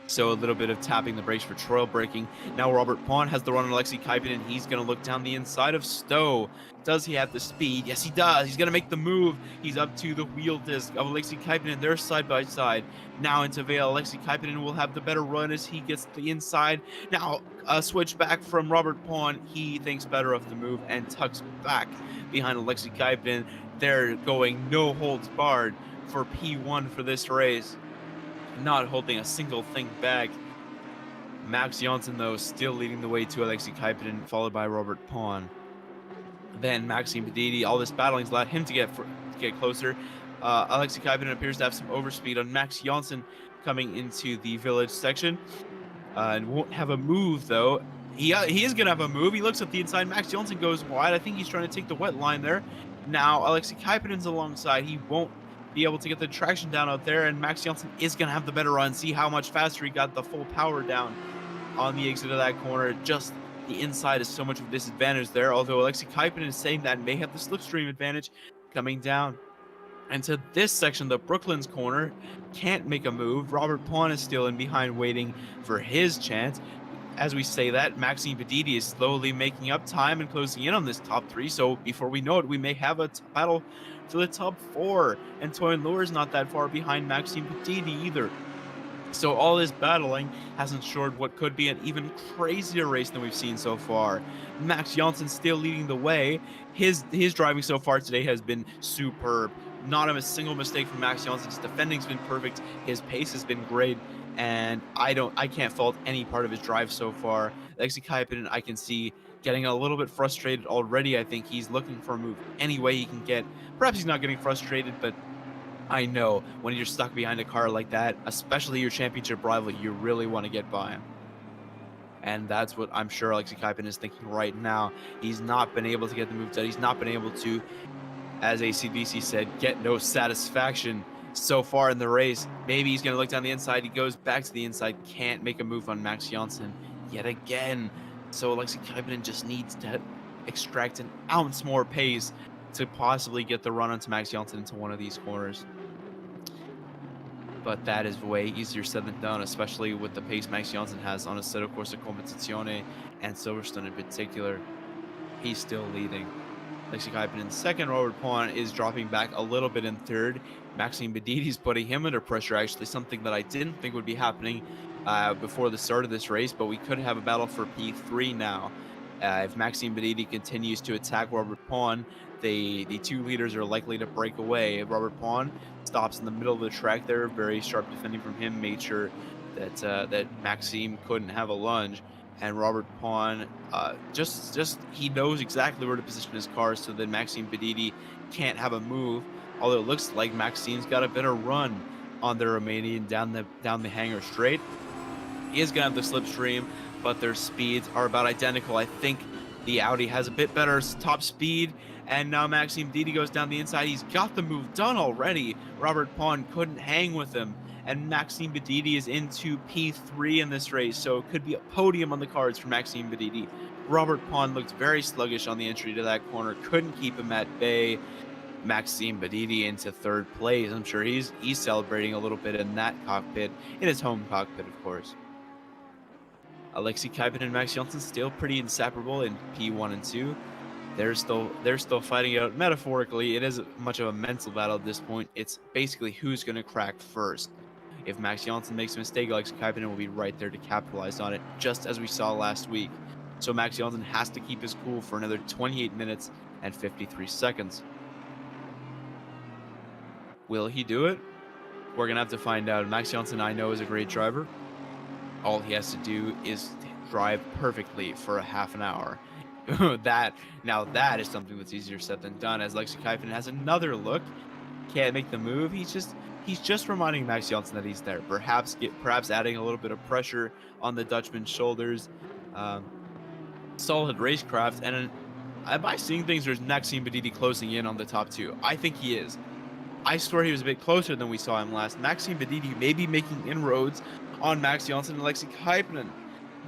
So a little bit of tapping the brakes for trail braking. Now Robert Pawn has the run on Alexei Kaipin, and he's going to look down the inside of Stowe. Does he have the speed? Yes, he does. He's going to make the move. He's up to the wheel disc of Alexei Kaipin, and they're side by side. Now into Vale. Alexei Kaipin will have the better run as he gets the inside. Now a switch back from Robert Pawn. He thinks better of the move and tucks back behind Alexei Kaipin. They're going no holds barred for P1 for this race. Not holding a single thing back. Max Janssen, though, still leading the way to Alexei Kaipin, followed by Robert Pawn. Then Maxime Bedidi. All this battling's allowed him to get closer. Alexei Kaipin appears to have some overspeed on Max Janssen coming into the village section. And won't have a move, though. He is going to have a move. He looks at the inside. Max Janssen goes wide. I think he's trying to take the wet line there. Now Alexei Kaipin's alongside. He won't be able to get the traction down out there, and Max Janssen is going to have the better run. See how much faster he got the full power down on the exit of that corner. Just the inside is so much of a disadvantage there, although Alexei Kaipin is saying that may have the slipstream advantage coming down. And to this section, the Brooklands corner, can't make a move. Robert Pawn is still in behind waiting for his chance. As we say that, Maxime Bedidi is slowly making up time and closing in on this top three, so before we know it, we may have a battle for the top four. And Toyin Lure is not that far behind Maxime Bedidi either. So all this battling has ensured what could be an even crazier race than we've seen so far. Max Janssen still leading the way. His driving so far today has been superb. Not a single mistake from Max Janssen. His defending's been perfect. His pace has been great. And I can't fault any part of his drive so far. Alexei Kaipin, I can see getting a little bit frustrated already. I think he's looking for a move any way he can get. Perhaps he's not getting frustrated, but I know when you're stuck behind a car like that, especially your championship rival, you really want to get by him. And that's what I'm sure Alexei Kaipin is thinking right now. He's not been able to get the move done. He's not been able to, as ACDC said, get no satisfaction so far in the race. Maybe he's going to look down the inside. He goes back to the inside. Can't make a move on Max Janssen yet again. So Alexei Kaipin just needs to extract an ounce more pace to possibly get the run onto Max Janssen into one of these corners. But that is way easier said than done, especially with the pace Max Janssen has on Assetto Corsa Competizione and Silverstone in particular. He's still leading. Alexei Kaipin in second. Robert Pawn is dropping back a little bit in third. Maxime Bedidi is putting him under pressure, actually, something that I didn't think would be happening before the start of this race, but we could have a battle for P3 now. If Maxime Bedidi continues to attack Robert Pawn, the two leaders are likely to break away. Robert Pawn stops in the middle of the track there, very sharp defending from him, made sure that Maxime couldn't have a lunge. And Robert Pawn, he knows exactly where to position his car so that Maxime Bedidi can't have a move. Although it looks like Maxime's got a better run on the Romanian down the hangar straight. He is gonna have the slipstream, but their speeds are about identical. I think the Audi has a bit better top speed, and now Maxime Bedidi goes down the inside. He's got the move done already. Robert Pawn couldn't hang with him. And Maxime Bedidi is into P3 in this race, so it could be a podium on the cards for Maxime Bedidi. Robert Pawn looked very sluggish on the entry to that corner, couldn't keep him at bay. Maxime Bedidi into third place. I'm sure he's celebrating a little bit in that cockpit, in his home cockpit, of course. Alexei Kaipin and Max Janssen still pretty inseparable in P1 and 2. They're still fighting out metaphorically. It is much of a mental battle at this point. It's basically who's going to crack first. If Max Janssen makes a mistake, Alexei Kaipin will be right there to capitalize on it, just as we saw last week. So Max Janssen has to keep his cool for another 28 minutes and 53 seconds. Will he do it? We're going to have to find out. Max Janssen, I know, is a great driver. All he has to do is drive perfectly for a half an hour. That is something that's easier said than done, as Alexei Kaipin has another look. Can't make the move. He's just reminding Max Janssen that he's there. Perhaps adding a little bit of pressure on the Dutchman's shoulders. Solid racecraft, and by seeing things, there's Maxime Bedidi closing in on the top 2. I think he is. I swear he was a bit closer than we saw him last. Maxime Bedidi may be making inroads on Max Janssen and Alexei Kaipinen.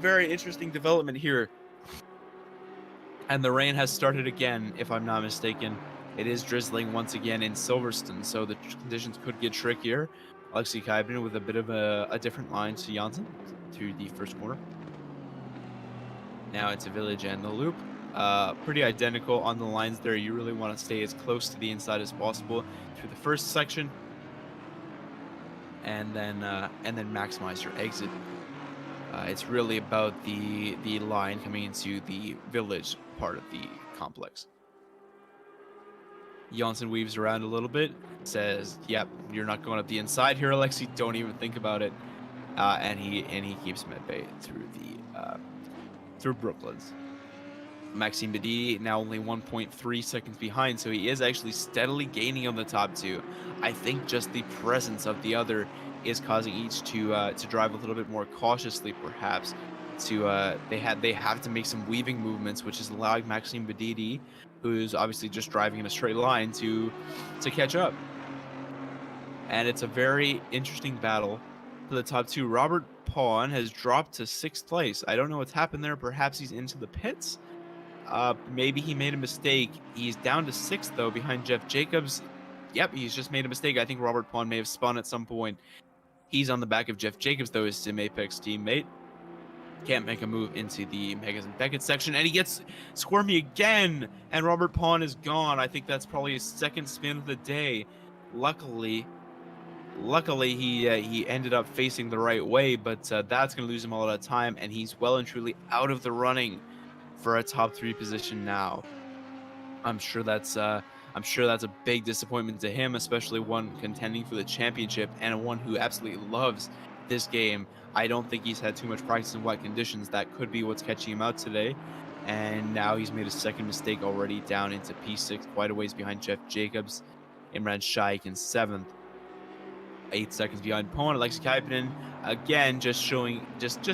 Very interesting development here. And the rain has started again, if I'm not mistaken. It is drizzling once again in Silverstone, so the conditions could get trickier. Alexei Kaipinen with a bit of a different line to Janssen, to the first corner. Now into Village and the loop. Pretty identical on the lines there. You really want to stay as close to the inside as possible through the first section, and then maximize your exit. It's really about the line coming into the village part of the complex. Janssen weaves around a little bit, says, "Yep, you're not going up the inside here, Alexei. Don't even think about it." And he keeps him at bay through Brooklands. Maxime Bedidi now only 1.3 seconds behind, so he is actually steadily gaining on the top 2. I think just the presence of the other is causing each to drive a little bit more cautiously, perhaps. They have to make some weaving movements, which is allowing Maxime Bedidi, who's obviously just driving in a straight line, to catch up. And it's a very interesting battle for the top 2. Robert Pawn has dropped to 6th place. I don't know what's happened there. Perhaps he's into the pits. Maybe he made a mistake. He's down to 6th, though, behind Jeff Jacobs. Yep, he's just made a mistake. I think Robert Pawn may have spun at some point. He's on the back of Jeff Jacobs, though, his Sim Apex teammate. Can't make a move into the Megas and Beckett section, and he gets squirmy again, and Robert Pawn is gone. I think that's probably his 2nd spin of the day. Luckily, he ended up facing the right way, but that's going to lose him a lot of time, and he's well and truly out of the running for a top 3 position now. I'm sure that's a big disappointment to him, especially one contending for the championship and one who absolutely loves this game. I don't think he's had too much practice in wet conditions. That could be what's catching him out today. And now he's made a 2nd mistake already, down into P6, quite a ways behind Jeff Jacobs. Imran Shaikh in 7th. 8 seconds behind Pawn. Alexei Kaipinen again, just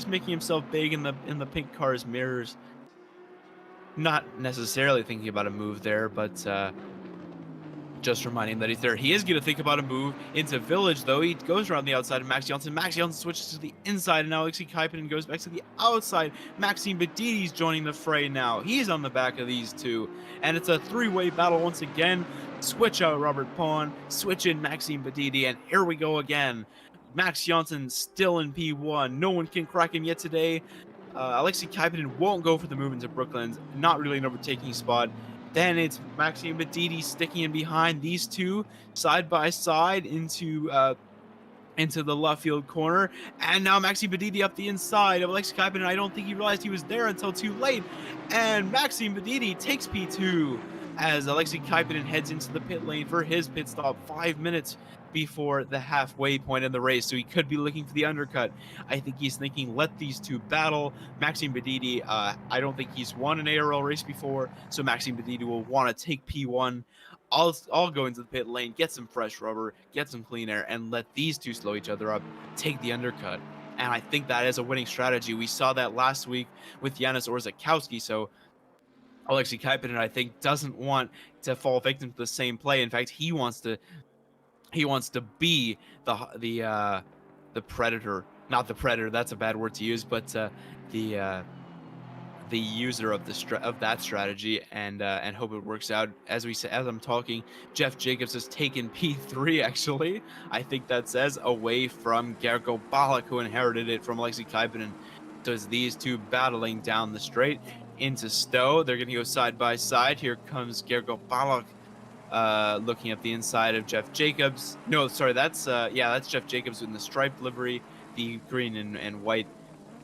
making himself big in the pink car's mirrors. Not necessarily thinking about a move there, but just reminding that he's there. He is going to think about a move into Village, though. He goes around the outside of Max Janssen. Max Janssen switches to the inside, and now Alexei Kaipinen goes back to the outside. Maxime Bedidi's joining the fray now. He's on the back of these two, and it's a 3-way battle once again. Switch out Robert Pawn, switch in Maxime Bedidi, and here we go again. Max Janssen still in P1. No one can crack him yet today. Alexei Kaipinen won't go for the move into Brooklands. Not really an overtaking spot. Then it's Maxime Bedidi sticking in behind these two side by side into the left field corner. And now Maxime Bedidi up the inside of Alexei Kaipinen. I don't think he realized he was there until too late. And Maxime Bedidi takes P2 as Alexei Kaipinen heads into the pit lane for his pit stop 5 minutes before the halfway point in the race, so he could be looking for the undercut. I think he's thinking, let these two battle. Maxime Bedidi, I don't think he's won an ARL race before, so Maxime Bedidi will want to take P1. I'll go into the pit lane, get some fresh rubber, get some clean air, and let these two slow each other up, take the undercut. And I think that is a winning strategy. We saw that last week with Janis Orzakowski, so Alexei Kaipinen, I think, doesn't want to fall victim to the same play. In fact, he wants to be the predator, not the predator. That's a bad word to use, but the user of that strategy, and hope it works out. As I'm talking, Jeff Jacobs has taken P3. Actually, I think that says, away from Gergo Balak, who inherited it from Alexei Kaipinen. Does these two battling down the straight into Stowe. They're going to go side by side. Here comes Gergo Balak. Looking at the inside of Jeff Jacobs. No, sorry, that's Jeff Jacobs in the striped livery, the green and white,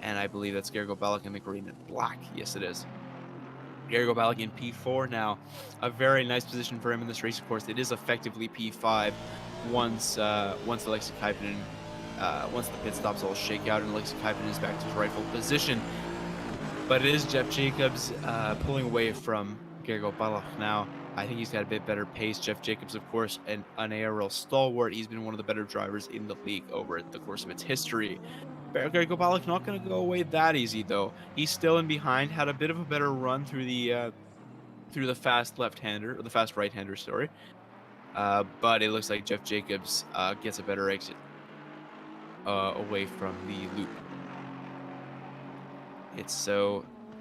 and I believe that's Gergo Balak in the green and black. Yes, it is. Gergo Balak in P4 now. A very nice position for him in this race, of course. It is effectively P5 once Alexei Kaipinen, once the pit stops all shake out and Alexei Kaipinen is back to his rightful position. But it is Jeff Jacobs pulling away from Gergo Balak now. I think he's got a bit better pace. Jeff Jacobs, of course, an ARL stalwart. He's been one of the better drivers in the league over the course of its history. Gregor Balak not going to go away that easy, though. He's still in behind, had a bit of a better run through the fast left-hander, or the fast right-hander, sorry. But it looks like Jeff Jacobs gets a better exit away from the loop.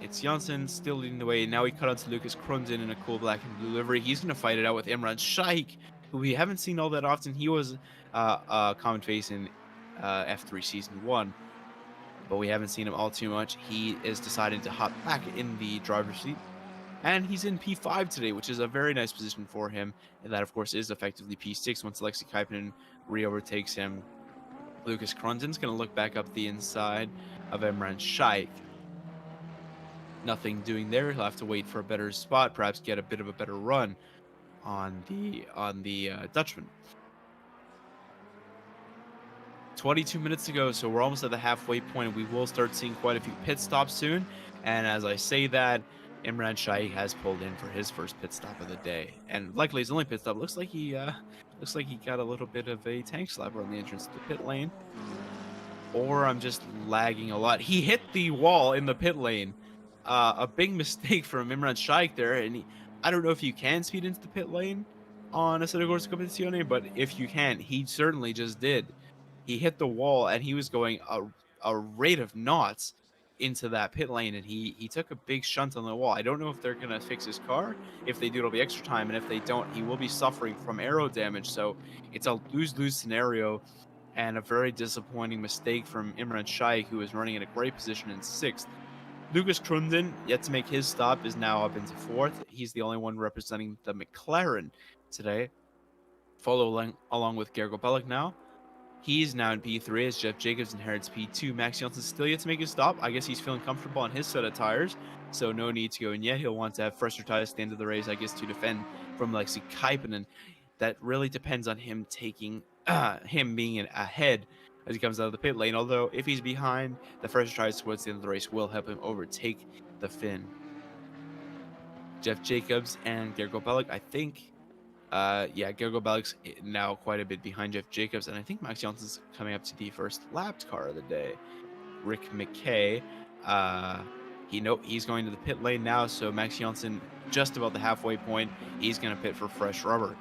It's Janssen still leading the way. Now we cut on to Lucas Krundzen in a cool black and blue livery. He's going to fight it out with Imran Shaikh, who we haven't seen all that often. He was a common face in F3 Season 1, but we haven't seen him all too much. He is deciding to hop back in the driver's seat, and he's in P5 today, which is a very nice position for him. And that, of course, is effectively P6 once Alexei Kaipinen re-overtakes him. Lucas Krundzen's going to look back up the inside of Imran Shaikh. Nothing doing there. He'll have to wait for a better spot, perhaps get a bit of a better run on the Dutchman. 22 minutes to go, so we're almost at the halfway point, and we will start seeing quite a few pit stops soon. And as I say that, Imran Shaikh has pulled in for his first pit stop of the day, and likely his only pit stop. Looks like he got a little bit of a tank slapper on the entrance to the pit lane, or I'm just lagging a lot. He hit the wall in the pit lane. A big mistake from Imran Shaikh there, and I don't know if you can speed into the pit lane on Assetto Corsa Competizione, but if you can, he certainly just did. He hit the wall, and he was going a rate of knots into that pit lane, and he took a big shunt on the wall. I don't know if they're going to fix his car. If they do, it'll be extra time, and if they don't, he will be suffering from aero damage, so it's a lose-lose scenario, and a very disappointing mistake from Imran Shaikh, who is running in a great position in 6th. Lucas Krundzen, yet to make his stop, is now up into 4th. He's the only one representing the McLaren today. Follow along with Gergo Bellic now. He's now in P3 as Jeff Jacobs inherits P2. Max Janssen still yet to make his stop. I guess he's feeling comfortable on his set of tires, so no need to go in yet. He'll want to have fresher tires at the end of the race, I guess, to defend from Alexei Kaipinen. That really depends on him taking him being ahead as he comes out of the pit lane, although if he's behind, the fresher tires towards the end of the race will help him overtake the Finn. Jeff Jacobs and Gergo Bellic, I think, Gergo Bellic's now quite a bit behind Jeff Jacobs, and I think Max Janssen's coming up to the first lapped car of the day. Rick McKay, he's going to the pit lane now, so Max Janssen just about the halfway point, he's going to pit for fresh rubber.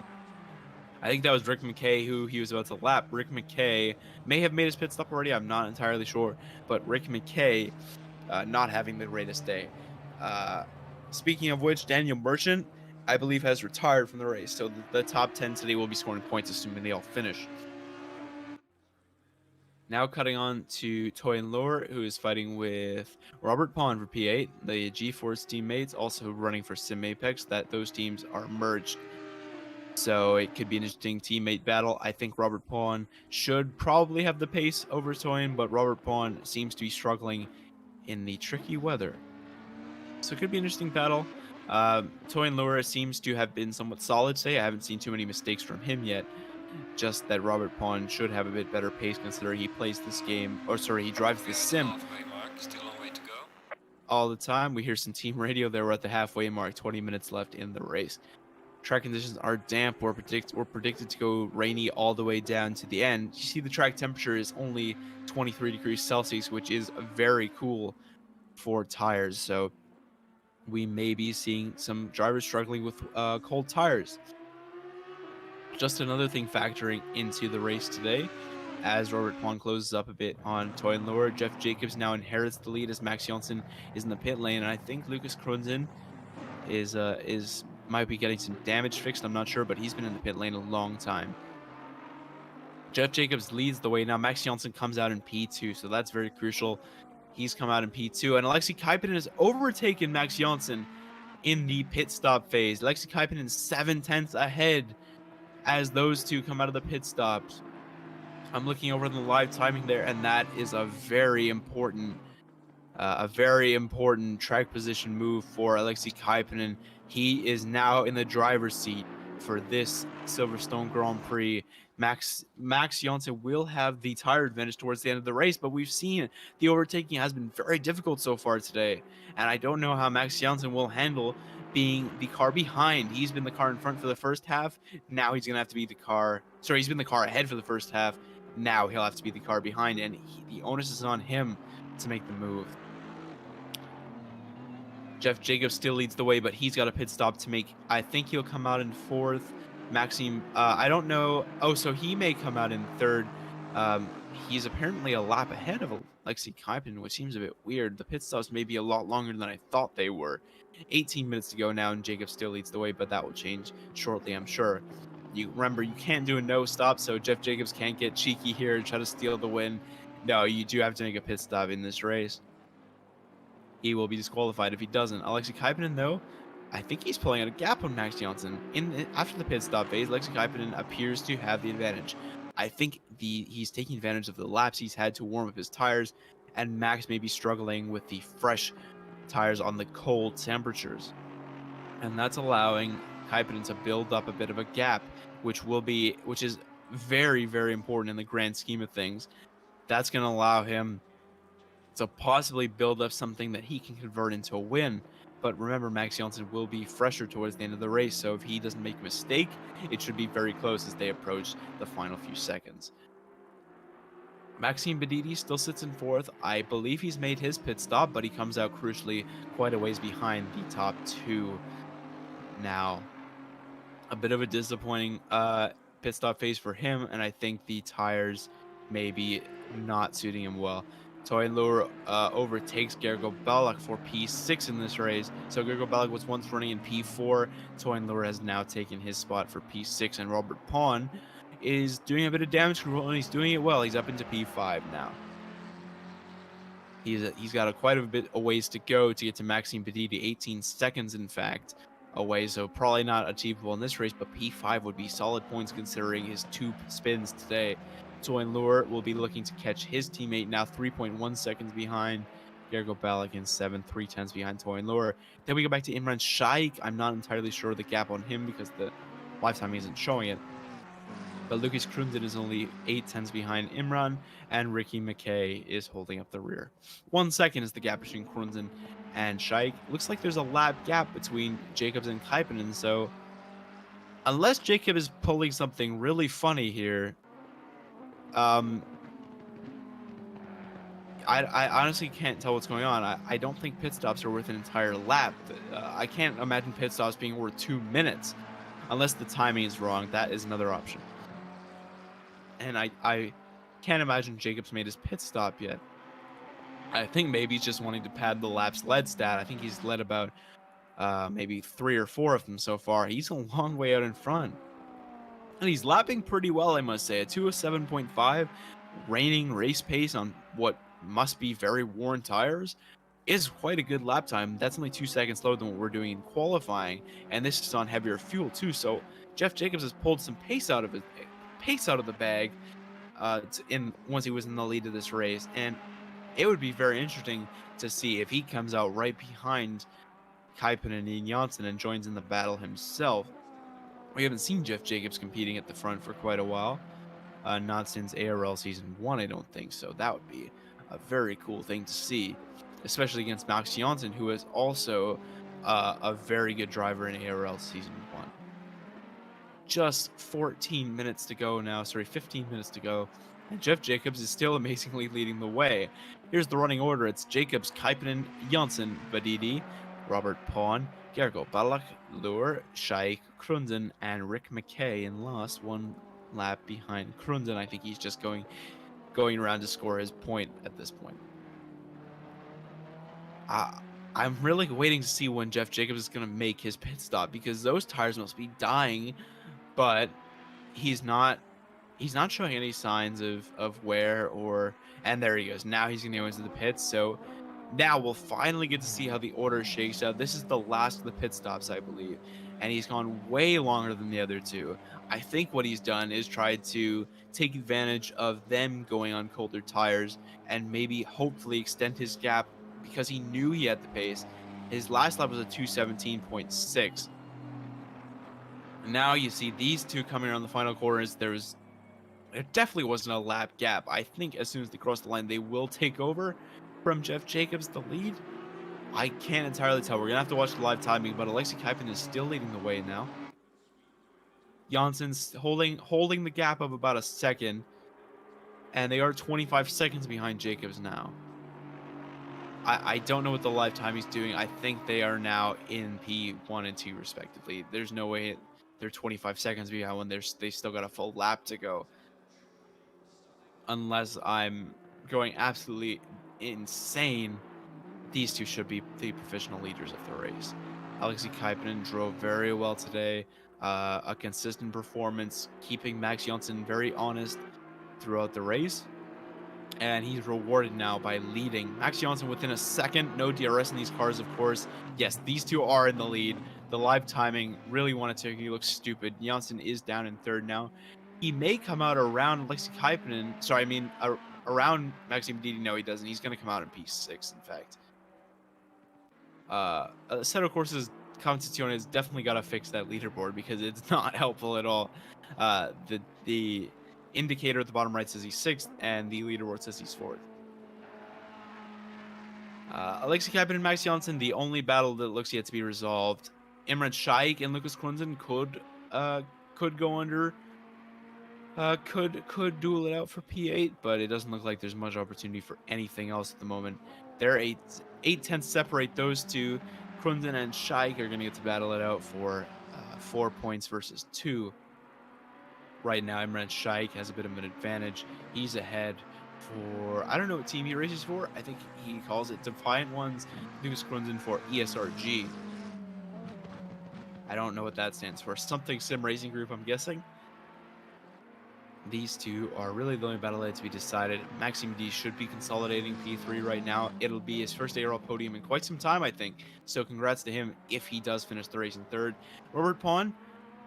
I think that was Rick McKay who he was about to lap. Rick McKay may have made his pit stop already. I'm not entirely sure. But Rick McKay not having the greatest day. Speaking of which, Daniel Merchant, I believe, has retired from the race. So the top 10 today will be scoring points, assuming they all finish. Now cutting on to Toyin Lohr, who is fighting with Robert Pond for P8. The G-Force teammates also running for Sim Apex. Those teams are merged. So it could be an interesting teammate battle. I think Robert Pawn should probably have the pace over Toyin, but Robert Pawn seems to be struggling in the tricky weather. So it could be an interesting battle. Toyin Lohr seems to have been somewhat solid today. I haven't seen too many mistakes from him yet. Just that Robert Pawn should have a bit better pace considering he plays this game, he drives this sim. Halfway mark, still a long way to go. All the time. We hear some team radio there. We're at the halfway mark, 20 minutes left in the race. Track conditions are damp. We're predicted to go rainy all the way down to the end. You see the track temperature is only 23 degrees Celsius, which is very cool for tires. So we may be seeing some drivers struggling with cold tires. Just another thing factoring into the race today, as Robert Pond closes up a bit on Toyin Lohr. Jeff Jacobs now inherits the lead as Max Janssen is in the pit lane, and I think Lucas Krundzen might be getting some damage fixed. I'm not sure, but he's been in the pit lane a long time. Jeff Jacobs leads the way now. Max Janssen comes out in P2, so that's very crucial. He's come out in P2, and Alexei Kaipinen has overtaken Max Janssen in the pit stop phase. Alexei Kaipinen 7/10 ahead as those two come out of the pit stops. I'm looking over the live timing there, and that is a very important track position move for Alexei Kaipinen. He is now in the driver's seat for this Silverstone Grand Prix. Max Janssen will have the tire advantage towards the end of the race, but we've seen the overtaking has been very difficult so far today, and I don't know how Max Janssen will handle being the car behind. He's been the car in front for the first half. Now he's going to have to be the car. Sorry, he's been the car ahead for the first half. Now he'll have to be the car behind, and the onus is on him to make the move. Jeff Jacobs still leads the way, but he's got a pit stop to make. I think he'll come out in fourth. Maxime, I don't know. Oh, so he may come out in third. He's apparently a lap ahead of Alexei Kaipin, which seems a bit weird. The pit stops may be a lot longer than I thought they were. 18 minutes to go now, and Jacobs still leads the way, but that will change shortly, I'm sure. You remember, you can't do a no stop, so Jeff Jacobs can't get cheeky here and try to steal the win. No, you do have to make a pit stop in this race. He will be disqualified if he doesn't. Alexei Kaipinen, though, I think he's pulling out a gap on Max Janssen. After the pit stop phase, Alexei Kaipinen appears to have the advantage. I think he's taking advantage of the laps he's had to warm up his tires, and Max may be struggling with the fresh tires on the cold temperatures. And that's allowing Kaipinen to build up a bit of a gap, which is very, very important in the grand scheme of things. That's going to allow him to possibly build up something that he can convert into a win. But remember, Max Janssen will be fresher towards the end of the race, so if he doesn't make a mistake, it should be very close as they approach the final few seconds. Maxime Bedidi still sits in fourth. I believe he's made his pit stop, but he comes out crucially quite a ways behind the top two. Now, a bit of a disappointing pit stop phase for him, and I think the tires may be not suiting him well. Toyin Lure overtakes Gergo Balak for P6 in this race. So Gergo Balak was once running in P4. Toyin Lure has now taken his spot for P6, and Robert Pawn is doing a bit of damage control, and he's doing it well. He's up into P5 now. He's got quite a bit of ways to go to get to Maxime Bedidi, 18 seconds in fact away, so probably not achievable in this race, but P5 would be solid points considering his 2 spins today. Toyin Lure will be looking to catch his teammate now 3.1 seconds behind. Gergo Balak in 7, 3/10 behind Toyin Lure. Then we go back to Imran Shaikh. I'm not entirely sure the gap on him because the lifetime isn't showing it. But Lucas Krunden is only 8/10 behind Imran, and Ricky McKay is holding up the rear. 1 second is the gap between Krunden and Shaikh. Looks like there's a lap gap between Jacobs and Kaipinen, so unless Jacob is pulling something really funny here, I honestly can't tell what's going on. I don't think pit stops are worth an entire lap. I can't imagine pit stops being worth 2 minutes unless the timing is wrong. That is another option. And I can't imagine Jacobs made his pit stop yet. I think maybe he's just wanting to pad the laps led stat. I think he's led about maybe 3 or 4 of them so far. He's a long way out in front. And he's lapping pretty well, I must say. A 207.5 reigning race pace on what must be very worn tires is quite a good lap time. That's only 2 seconds slower than what we're doing in qualifying, and this is on heavier fuel too. So Jeff Jacobs has pulled some pace out of the bag once he was in the lead of this race, and it would be very interesting to see if he comes out right behind Kaipinen and Janssen and joins in the battle himself. We haven't seen Jeff Jacobs competing at the front for quite a while. Not since ARL Season 1, I don't think so. That would be a very cool thing to see, especially against Max Janssen, who is also a very good driver in ARL Season 1. Just 15 minutes to go, and Jeff Jacobs is still amazingly leading the way. Here's the running order. It's Jacobs, Kaipinen, Janssen, Bedidi, Robert Pawn, Gergo Balak, Lure, Shaikh, Krunden, and Rick McKay in last, 1 lap behind Krunden. I think he's just going around to score his point at this point. I'm really waiting to see when Jeff Jacobs is going to make his pit stop, because those tires must be dying, but he's not showing any signs of wear and there he goes. Now he's going to go into the pits, so now we'll finally get to see how the order shakes out. This is the last of the pit stops, I believe, and he's gone way longer than the other two. I think what he's done is tried to take advantage of them going on colder tires and maybe hopefully extend his gap because he knew he had the pace. His last lap was a 217.6. Now you see these two coming around the final corners. There definitely wasn't a lap gap. I think as soon as they cross the line, they will take over from Jeff Jacobs the lead. I can't entirely tell. We're going to have to watch the live timing, but Alexei Kaipin is still leading the way now. Janssen's holding the gap of about a second, and they are 25 seconds behind Jacobs now. I don't know what the live timing's doing. I think they are now in P1 and 2 respectively. There's no way they're 25 seconds behind when they still got a full lap to go. Unless I'm going absolutely insane, these two should be the professional leaders of the race. Alexei Kaipinen drove very well today. A consistent performance, keeping Max Janssen very honest throughout the race. And he's rewarded now by leading. Max Janssen within a second. No DRS in these cars, of course. Yes, these two are in the lead. The live timing really wanted to. He looks stupid. Janssen is down in third now. He may come out around Alexei Kaipinen. Sorry, I mean around Maxime Didi. No, he doesn't. He's going to come out in P6, in fact. Assetto Corsa Competizione has definitely got to fix that leaderboard because it's not helpful at all. The indicator at the bottom right says he's 6th, and the leaderboard says he's 4th. Alexei Kaipin and Max Janssen, the only battle that looks yet to be resolved. Imran Shaikh and Lucas Krunzen could go under. Could duel it out for P8, but it doesn't look like there's much opportunity for anything else at the moment. They're 8 tenths separate those two. Krunzen and Shaikh are going to get to battle it out for 4 points versus 2. Right now, Imran Shaikh has a bit of an advantage. He's ahead for, I don't know what team he races for. I think he calls it Defiant Ones. Lucas Krunzen for ESRG. I don't know what that stands for. Something Sim Racing Group, I'm guessing. These two are really the only battle yet to be decided. Maxime D should be consolidating P3 right now. It'll be his first ARL podium in quite some time, I think. So congrats to him if he does finish the race in third. Robert Pon,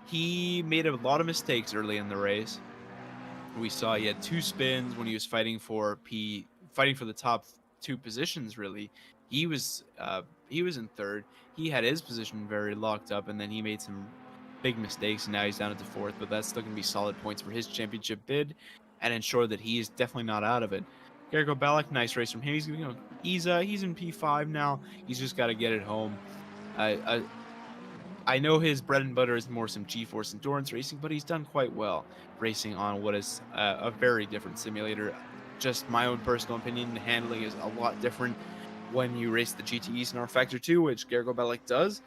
he made a lot of mistakes early in the race. We saw he had 2 spins when he was fighting for the top 2 positions. Really, he was in third. He had his position very locked up, and then he made some big mistakes, and now he's down into 4th. But that's still gonna be solid points for his championship bid, and ensure that he is definitely not out of it. Kirac Balak, nice race from him. He's in P5 now. He's just got to get it home. I know his bread and butter is more some G-Force endurance racing, but he's done quite well racing on what is a very different simulator. Just my own personal opinion, the handling is a lot different when you race the GTEs in rFactor 2, which Kirac Balak does.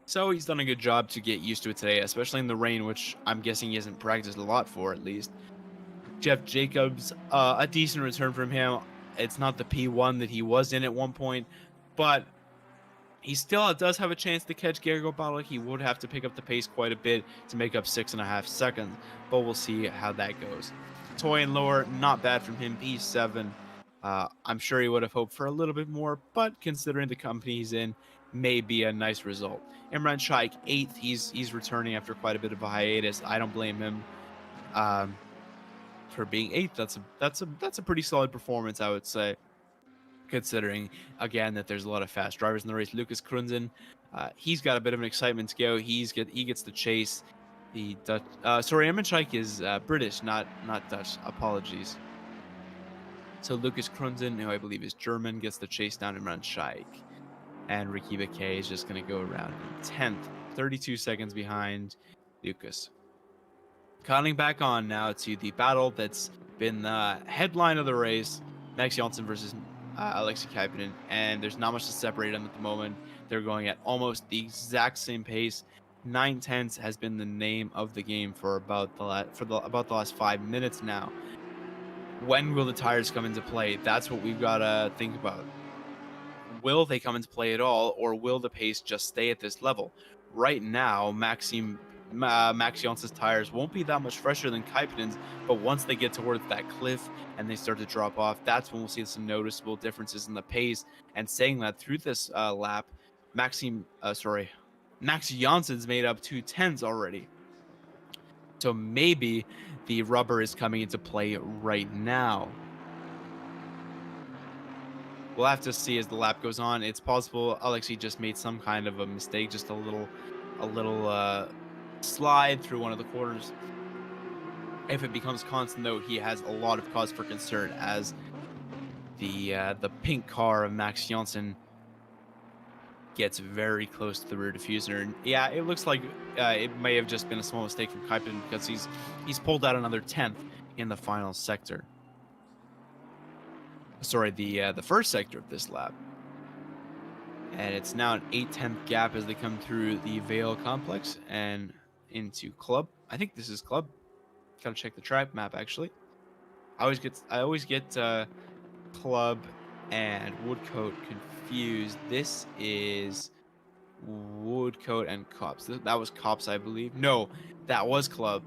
So he's done a good job to get used to it today, especially in the rain, which I'm guessing he hasn't practiced a lot for, at least. Jeff Jacobs, a decent return from him. It's not the P1 that he was in at one point, but he still does have a chance to catch Kirac Balak. He would have to pick up the pace quite a bit to make up 6.5 seconds, but we'll see how that goes. Toy and lower, not bad from him, P7. I'm sure he would have hoped for a little bit more, but considering the company he's in, may be a nice result. Imran Shaikh, 8th. He's returning after quite a bit of a hiatus. I don't blame him for being 8th. That's a pretty solid performance, I would say, considering again that there's a lot of fast drivers in the race. Lucas Krunzen, he's got a bit of an excitement to go. He gets the chase. The Dutch. Sorry, Imran Shaikh is British, not Dutch. Apologies. So Lucas Krunzen, who I believe is German, gets the chase down Imran Shaikh. And Ricky Bakay is just going to go around in 10th, 32 seconds behind Lucas. Counting back on now to the battle that's been the headline of the race, Max Janssen versus Alexei Kaipinen, and there's not much to separate them at the moment. They're going at almost the exact same pace. 9 tenths has been the name of the game for about the last 5 minutes now. When will the tires come into play? That's what we've got to think about. Will they come into play at all, or will the pace just stay at this level? Right now, Max Janssen's tires won't be that much fresher than Kaipinen's, but once they get towards that cliff and they start to drop off, that's when we'll see some noticeable differences in the pace. And saying that, through this lap, Max Janssen's made up 2 tenths already. So maybe the rubber is coming into play right now. We'll have to see as the lap goes on. It's possible Alexei just made some kind of a mistake, just a little slide through one of the corners. If it becomes constant, though, he has a lot of cause for concern, as the pink car of Max Janssen gets very close to the rear diffuser, and yeah, it looks like it may have just been a small mistake from Kuipen because he's pulled out another 10th in the final sector. Sorry, the first sector of this lap. And it's now an 8/10 gap as they come through the Vale complex and into Club. I think this is Club. Gotta check the track map actually. I always get Club and Woodcote confused. This is Woodcote and Cops. That was Cops, I believe. No, that was Club.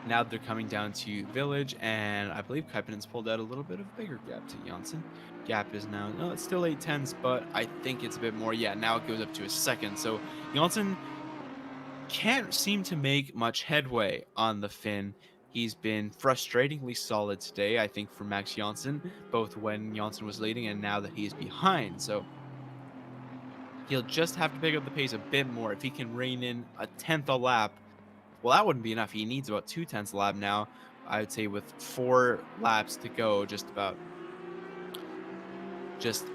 Now they're coming down to Village, and I believe Kuipenen's pulled out a little bit of a bigger gap to Janssen. Gap is now, no, it's still 8/10s, but I think it's a bit more. Yeah, now it goes up to a second. So Janssen can't seem to make much headway on the Finn. He's been frustratingly solid today, I think, for Max Janssen, both when Janssen was leading and now that he's behind. So he'll just have to pick up the pace a bit more. If he can rein in a 10th a lap, well, that wouldn't be enough. He needs about 2/10 a lap now. I would say with 4 laps to go, just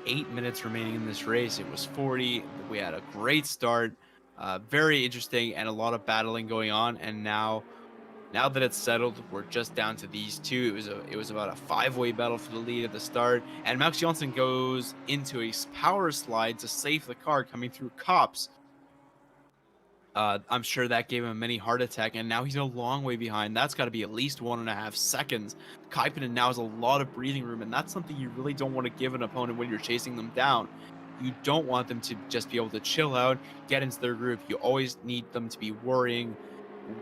8 minutes remaining in this race. It was 40. We had a great start, very interesting, and a lot of battling going on. And now that it's settled, we're just down to these two. It was about a 5-way battle for the lead at the start, and Max Janssen goes into a power slide to save the car coming through Cops. I'm sure that gave him a mini heart attack, and now he's a long way behind. That's got to be at least 1.5 seconds. Kuipen now has a lot of breathing room, and that's something you really don't want to give an opponent when you're chasing them down. You don't want them to just be able to chill out, get into their groove. You always need them to be worrying,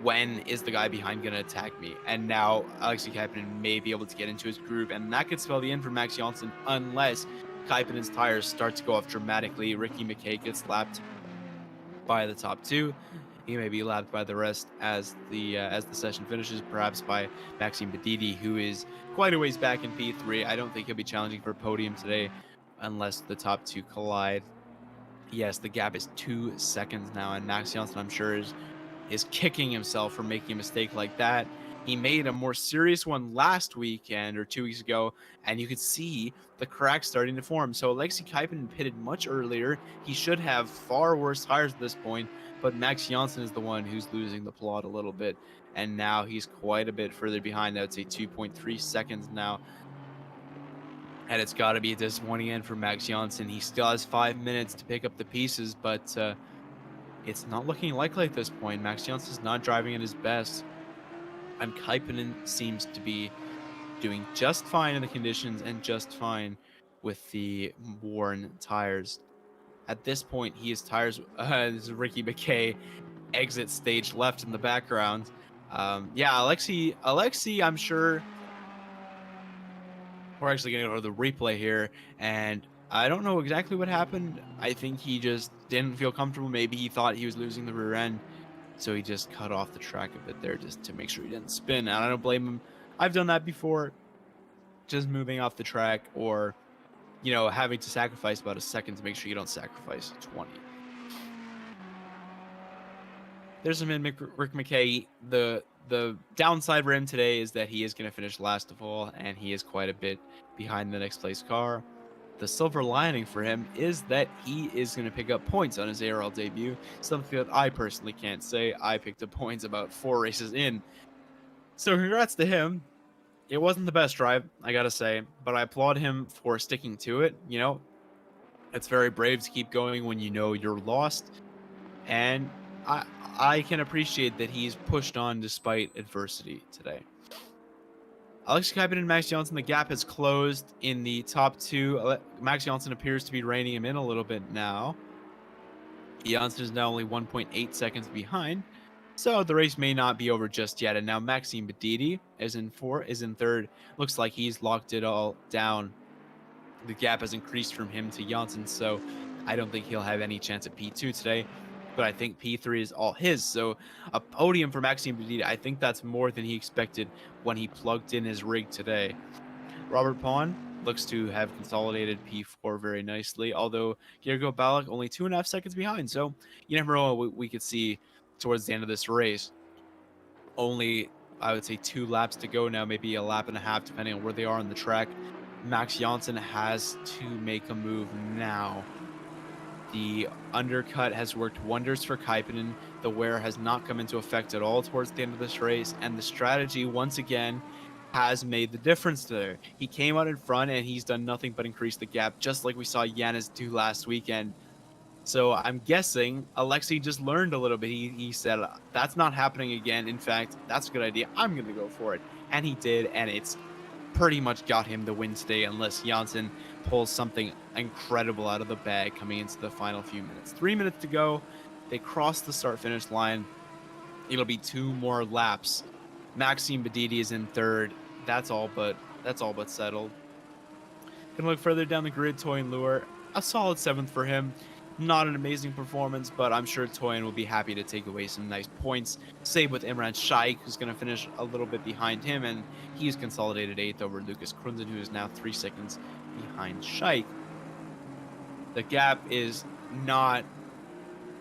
when is the guy behind going to attack me? And now Alexei Kuipen may be able to get into his groove, and that could spell the end for Max Janssen unless Kuipenen's tires start to go off dramatically. Ricky McKay gets lapped by the top 2. He may be lapped by the rest as the session finishes, perhaps by Maxime Bedidi, who is quite a ways back in P3. I don't think he'll be challenging for a podium today unless the top 2 collide. Yes, the gap is 2 seconds now, and Max Janssen, I'm sure, is kicking himself for making a mistake like that. He made a more serious one last weekend or 2 weeks ago, and you could see the cracks starting to form. So Alexei Kuipen pitted much earlier. He should have far worse tires at this point, but Max Janssen is the one who's losing the plot a little bit, and now he's quite a bit further behind. I would say 2.3 seconds now. And it's got to be a disappointing end for Max Janssen. He still has 5 minutes to pick up the pieces, but it's not looking likely at this point. Max Janssen's not driving at his best, and Kuipen seems to be doing just fine in the conditions and just fine with the worn tires. At this point, his tires, this is Ricky McKay, exit stage left in the background. Yeah, Alexei, I'm sure. We're actually going to go to the replay here, and I don't know exactly what happened. I think he just didn't feel comfortable. Maybe he thought he was losing the rear end, so he just cut off the track a bit there just to make sure he didn't spin. And I don't blame him. I've done that before, just moving off the track, or, you know, having to sacrifice about a second to make sure you don't sacrifice 20. There's some in Rick McKay. The downside for him today is that he is going to finish last of all, and he is quite a bit behind the next place car. The silver lining for him is that he is going to pick up points on his ARL debut, something that I personally can't say. I picked up points about 4 races in. So congrats to him. It wasn't the best drive, I gotta say, but I applaud him for sticking to it. You know, it's very brave to keep going when you know you're lost, and I can appreciate that he's pushed on despite adversity today. Alexei Kuipen and Max Janssen, the gap has closed in the top 2. Max Janssen appears to be reining him in a little bit now. Janssen is now only 1.8 seconds behind, so the race may not be over just yet. And now Maxime Bedidi is in 3rd. Looks like he's locked it all down. The gap has increased from him to Janssen, so I don't think he'll have any chance at P2 today. But I think P3 is all his. So a podium for Maxime Bedidi, I think that's more than he expected when he plugged in his rig today. Robert Pon looks to have consolidated P4 very nicely, although Gergo Balak only 2.5 seconds behind. So you never know what we could see towards the end of this race. Only I would say 2 laps to go now, maybe a lap and a half, depending on where they are on the track. Max Janssen has to make a move now. The undercut has worked wonders for Kaipinen. The wear has not come into effect at all towards the end of this race, and the strategy, once again, has made the difference there. He came out in front, and he's done nothing but increase the gap, just like we saw Yanis do last weekend. So I'm guessing Alexei just learned a little bit. He said, that's not happening again. In fact, that's a good idea. I'm going to go for it. And he did, and it's pretty much got him the win today, unless Janssen pulls something incredible out of the bag coming into the final few minutes. 3 minutes to go. They cross the start-finish line. It'll be 2 more laps. Maxime Bedidi is in third. That's all but settled. Gonna look further down the grid. Toyin Lure, a solid 7th for him. Not an amazing performance, but I'm sure Toyin will be happy to take away some nice points. Same with Imran Shaikh, who's going to finish a little bit behind him, and he's consolidated 8th over Lucas Krunzen, who is now 3 seconds behind Shaikh. The gap is not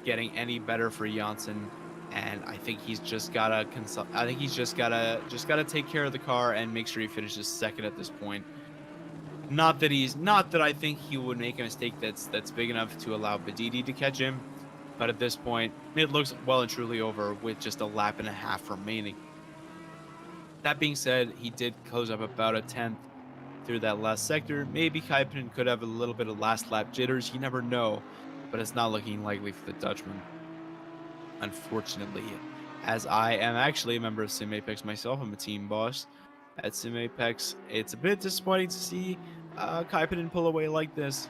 getting any better for Janssen, and I think he's just gotta take care of the car and make sure he finishes 2nd at this point. Not that I think he would make a mistake that's big enough to allow Bedidi to catch him, but at this point, it looks well and truly over with just a lap and a half remaining. That being said, he did close up about a 10th through that last sector. Maybe Kaipinen could have a little bit of last lap jitters. You never know, but it's not looking likely for the Dutchman, unfortunately. As I am actually a member of Sim Apex myself, I'm a team boss at Sim Apex. It's a bit disappointing to see Kaipinen pull away like this,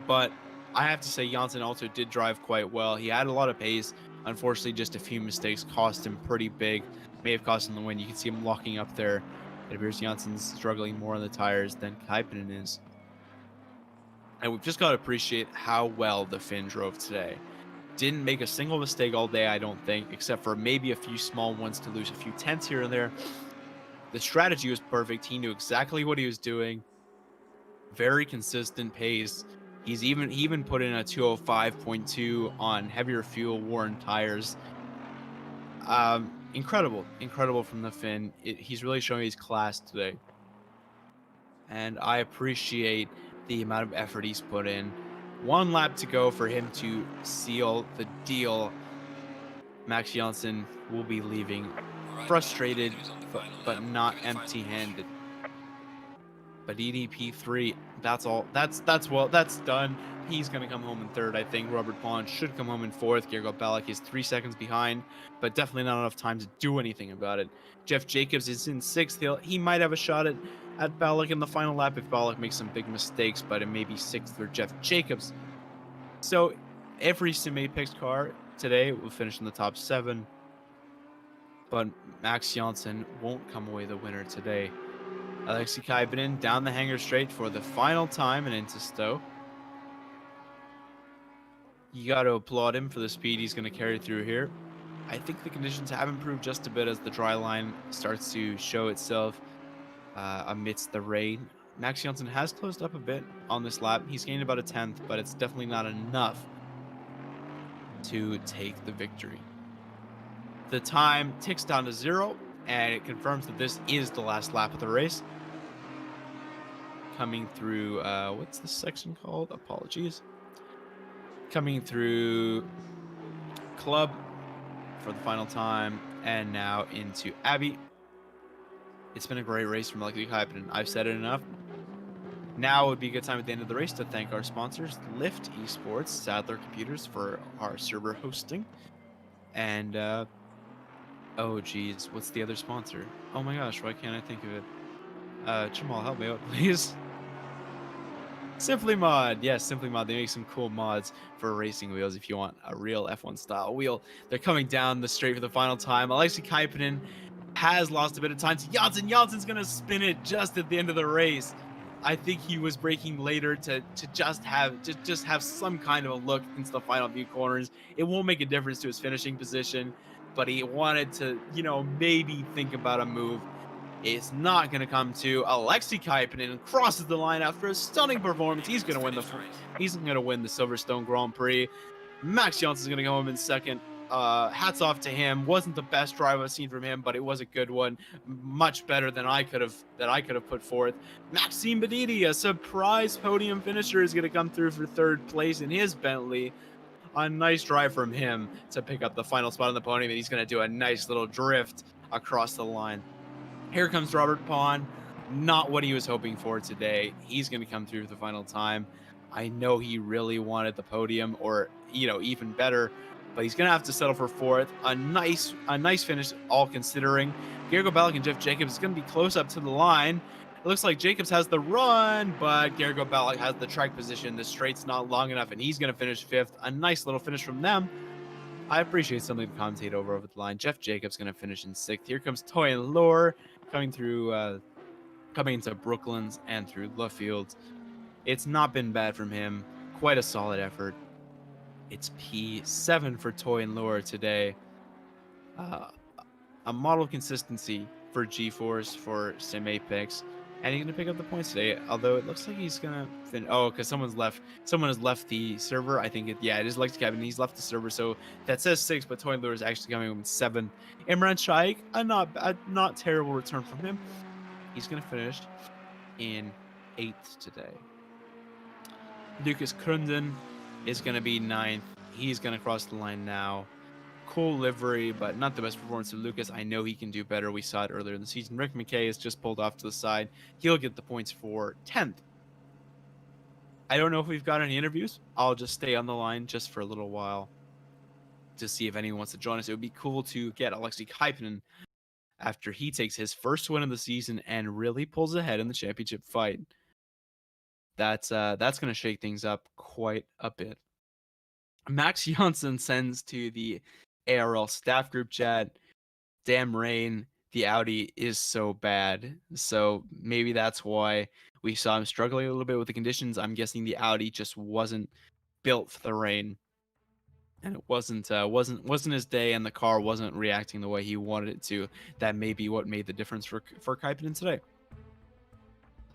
but I have to say Janssen also did drive quite well. He had a lot of pace. Unfortunately, just a few mistakes cost him pretty big. May have cost him the win. You can see him locking up there. It appears Janssen's struggling more on the tires than Kaipinen is. And we've just got to appreciate how well the Finn drove today. Didn't make a single mistake all day, I don't think, except for maybe a few small ones to lose a few tenths here and there. The strategy was perfect. He knew exactly what he was doing. Very consistent pace. He even put in a 205.2 on heavier fuel worn tires. Incredible from the Finn. He's really showing his class today. And I appreciate the amount of effort he's put in. 1 lap to go for him to seal the deal. Max Janssen will be leaving frustrated, but not empty-handed. But EDP3, that's all. That's done. He's gonna come home in 3rd, I think. Robert Pond should come home in 4th. Gergo Balak is 3 seconds behind, but definitely not enough time to do anything about it. Jeff Jacobs is in 6th. He might have a shot at Balak in the final lap if Balak makes some big mistakes, but it may be 6th for Jeff Jacobs. So every Sim Apex car today will finish in the top 7. But Max Janssen won't come away the winner today. Alexei Kaipinen down the hanger straight for the final time and into Stowe. You got to applaud him for the speed he's going to carry through here. I think the conditions have improved just a bit as the dry line starts to show itself amidst the rain. Max Janssen has closed up a bit on this lap. He's gained about a 10th, but it's definitely not enough to take the victory. The time ticks down to 0, and it confirms that this is the last lap of the race. Coming through, what's this section called? Apologies. Coming through Club for the final time, and now into Abbey. It's been a great race from Alexei Kaipinen. I've said it enough. Now would be a good time at the end of the race to thank our sponsors, Lyft Esports, Sadler Computers for our server hosting, and oh geez, what's the other sponsor? Oh my gosh, why can't I think of it? Cemal, help me out, please. Simply Mod. Yes, Simply Mod. They make some cool mods for racing wheels if you want a real F1 style wheel. They're coming down the straight for the final time. Alexei Kaipinen has lost a bit of time to Janssen. Janssen's going to spin it just at the end of the race. I think he was braking later to just have some kind of a look into the final few corners. It won't make a difference to his finishing position, but he wanted to, maybe think about a move. It's not going to come to Alexei Kaipinen crosses the line after a stunning performance. He's going to win the Silverstone Grand Prix. Max Janssen's going to go home in 2nd. hats off to him. Wasn't the best drive I've seen from him, but it was a good one. Much better than I could have put forth. Maxime Beniti, a surprise podium finisher, is going to come through for third place in his Bentley. A nice drive from him to pick up the final spot on the podium, and he's going to do a nice little drift across the line. Here comes Robert Pond. Not what he was hoping for today. He's going to come through for the final time. I know he really wanted the podium, or even better, but he's going to have to settle for fourth. A nice finish, all considering. Gergo Balak and Jeff Jacobs is going to be close up to the line. It looks like Jacobs has the run, but Gergo Balak has the track position. The straight's not long enough, and he's going to finish fifth. A nice little finish from them. I appreciate something to commentate over the line. Jeff Jacobs going to finish in sixth. Here comes Toy and Lore coming into Brooklands and through Luffield. It's not been bad from him. Quite a solid effort. It's P7 for Toy and Lure today. A model of consistency for G-Force, for Sim Apex. And he's going to pick up the points today. Although it looks like he's going to because someone has left the server. I think it is Lex Cabin. He's left the server. So that says 6, but Toy and Lure is actually coming in 7. Imran Shaikh, a not terrible return from him. He's going to finish in 8th today. Lucas Krunden is going to be 9th. He's going to cross the line now. Cool livery, but not the best performance of Lucas. I know he can do better. We saw it earlier in the season. Rick McKay is just pulled off to the side. He'll get the points for 10th. I don't know if we've got any interviews. I'll just stay on the line just for a little while to see if anyone wants to join us. It would be cool to get Alexei Kaipinen after he takes his first win of the season and really pulls ahead in the championship fight. That's going to shake things up quite a bit. Max Janssen sends to the ARL staff group chat, damn rain, the Audi is so bad. So maybe that's why we saw him struggling a little bit with the conditions. I'm guessing the Audi just wasn't built for the rain. And it wasn't his day, and the car wasn't reacting the way he wanted it to. That may be what made the difference for Kaipinen today.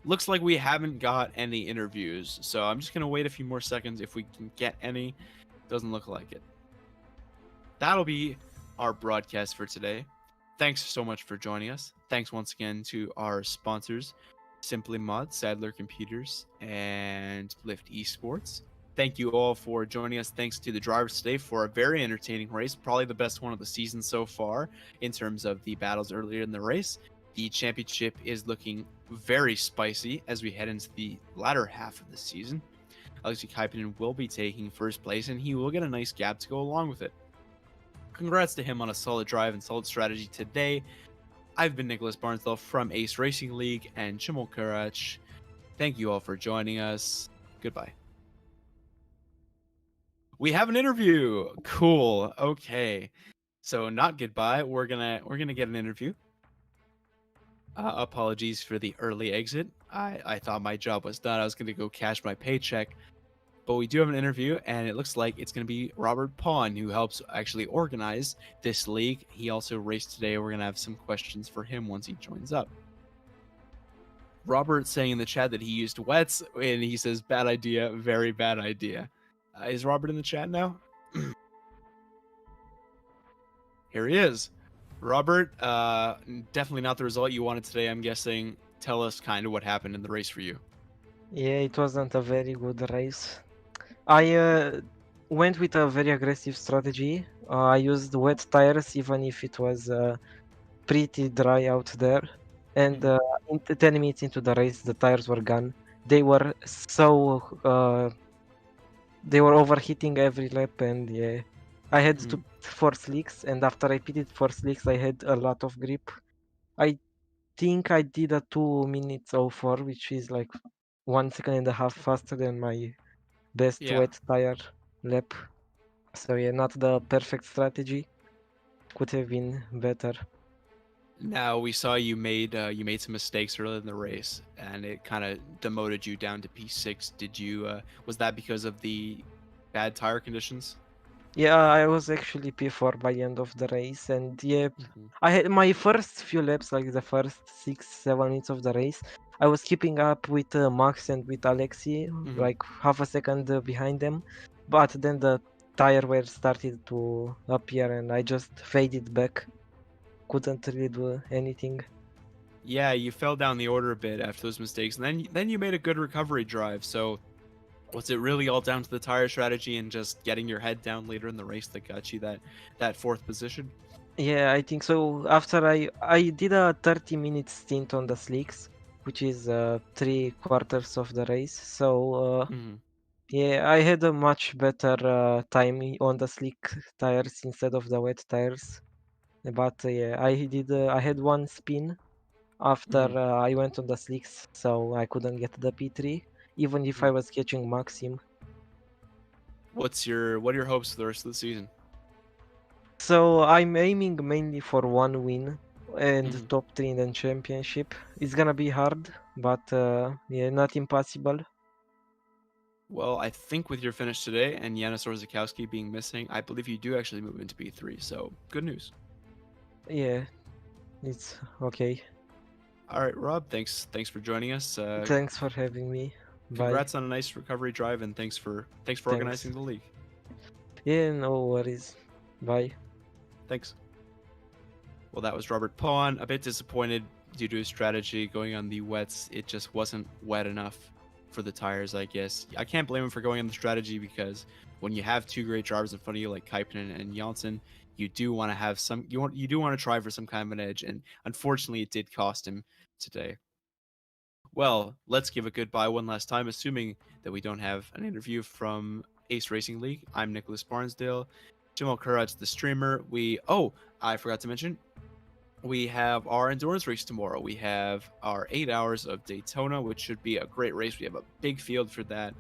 Looks like we haven't got any interviews, so I'm just going to wait a few more seconds if we can get any. Doesn't look like it. That'll be our broadcast for today. Thanks so much for joining us. Thanks once again to our sponsors, Simply Mod, Sadler Computers, and Lift Esports. Thank you all for joining us. Thanks to the drivers today for a very entertaining race, probably the best one of the season so far in terms of the battles earlier in the race. The championship is looking very spicy as we head into the latter half of the season. Alexei Kaipinen will be taking first place, and he will get a nice gap to go along with it. Congrats to him on a solid drive and solid strategy today. I've been Nicholas Barnsdale from Ace Racing League and Cemal Kirac. Thank you all for joining us. Goodbye. We have an interview. Cool. Okay. So not goodbye. We're gonna get an interview. Apologies for the early exit. I thought my job was done. I was gonna go cash my paycheck. But we do have an interview, and it looks like it's going to be Robert Pond, who helps actually organize this league. He also raced today. We're going to have some questions for him once he joins up. Robert saying in the chat that he used wets, and he says, bad idea, very bad idea. Is Robert in the chat now? Here he is. Robert, definitely not the result you wanted today, I'm guessing. Tell us kind of what happened in the race for you. Yeah, it wasn't a very good race. I went with a very aggressive strategy. I used wet tires even if it was pretty dry out there. And 10 minutes into the race, the tires were gone. They were they were overheating every lap, and yeah, I had to pit for slicks. And after I pitted for slicks, I had a lot of grip. I think I did a 2 minutes 04, which is like 1.5 seconds faster than my best wet tire lap. So yeah, not the perfect strategy. Could have been better. Now we saw you made some mistakes earlier in the race, and it kind of demoted you down to P6. Did you was that because of the bad tire conditions? Yeah, I was actually P4 by the end of the race, and yeah, I had my first few laps, like the first 6-7 minutes of the race, I was keeping up with Max and with Alexei, like half a second behind them, but then the tire wear started to appear and I just faded back. Couldn't really do anything. Yeah, you fell down the order a bit after those mistakes, and then you made a good recovery drive. So, was it really all down to the tire strategy and just getting your head down later in the race that got you that fourth position? Yeah, I think so. After I did a 30-minute stint on the slicks, which is 3/4 of the race. So Mhm. yeah, I had a much better time on the slick tires instead of the wet tires. But yeah, I had one spin after Mhm. I went on the slicks, so I couldn't get the P3, even if I Mhm. was catching Maxim. What are your hopes for the rest of the season? So I'm aiming mainly for one win and Mhm. top 3 in the championship. It's gonna be hard, but yeah, not impossible. Well, I think with your finish today and Janis Orzakowski being missing, I believe you do actually move into P3. So good news. Yeah, it's okay. All right, Rob. Thanks for joining us. Thanks for having me. Bye. Congrats on a nice recovery drive, and thanks for Thanks. organizing the league. Yeah, no worries. Bye. Thanks. Well, that was Robert Pawn. A bit disappointed due to his strategy going on the wets. It just wasn't wet enough for the tires, I guess. I can't blame him for going on the strategy because when you have two great drivers in front of you like Kuipeinen and Janssen, you do want to have you do want to try for some kind of an edge, and unfortunately, it did cost him today. Well, let's give a goodbye one last time, assuming that we don't have an interview from Ace Racing League. I'm Nicholas Barnsdale. Cemal Kurac's the streamer. I forgot to mention, we have our endurance race tomorrow. We have our 8 hours of Daytona, which should be a great race. We have a big field for that,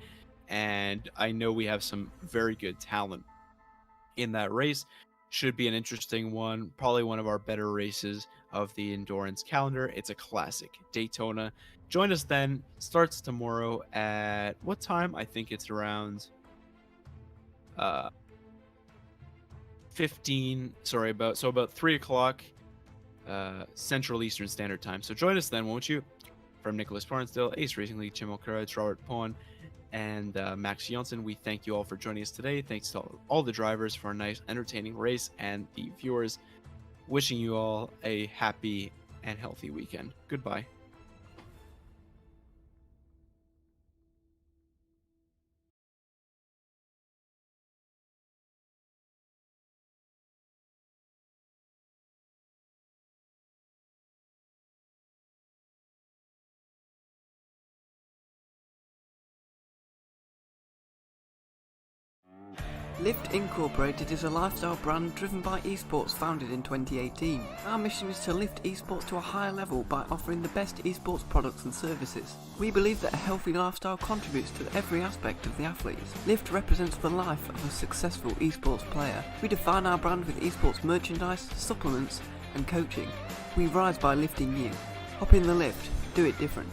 and I know we have some very good talent in that race. Should be an interesting one, probably one of our better races of the endurance calendar. It's a classic, Daytona. Join us then. Starts tomorrow at what time? I think it's around about 3 o'clock Central Eastern Standard Time. So join us then, won't you? From Nicholas Barnsdale, Ace Racing League, Cemal Kirac, Robert Pawn, and Max Janssen, we thank you all for joining us today. Thanks to all the drivers for a nice, entertaining race, and the viewers. Wishing you all a happy and healthy weekend. Goodbye. Lift Incorporated is a lifestyle brand driven by esports founded in 2018. Our mission is to lift esports to a higher level by offering the best esports products and services. We believe that a healthy lifestyle contributes to every aspect of the athletes. Lift represents the life of a successful esports player. We define our brand with esports merchandise, supplements and coaching. We rise by lifting you. Hop in the lift, do it different.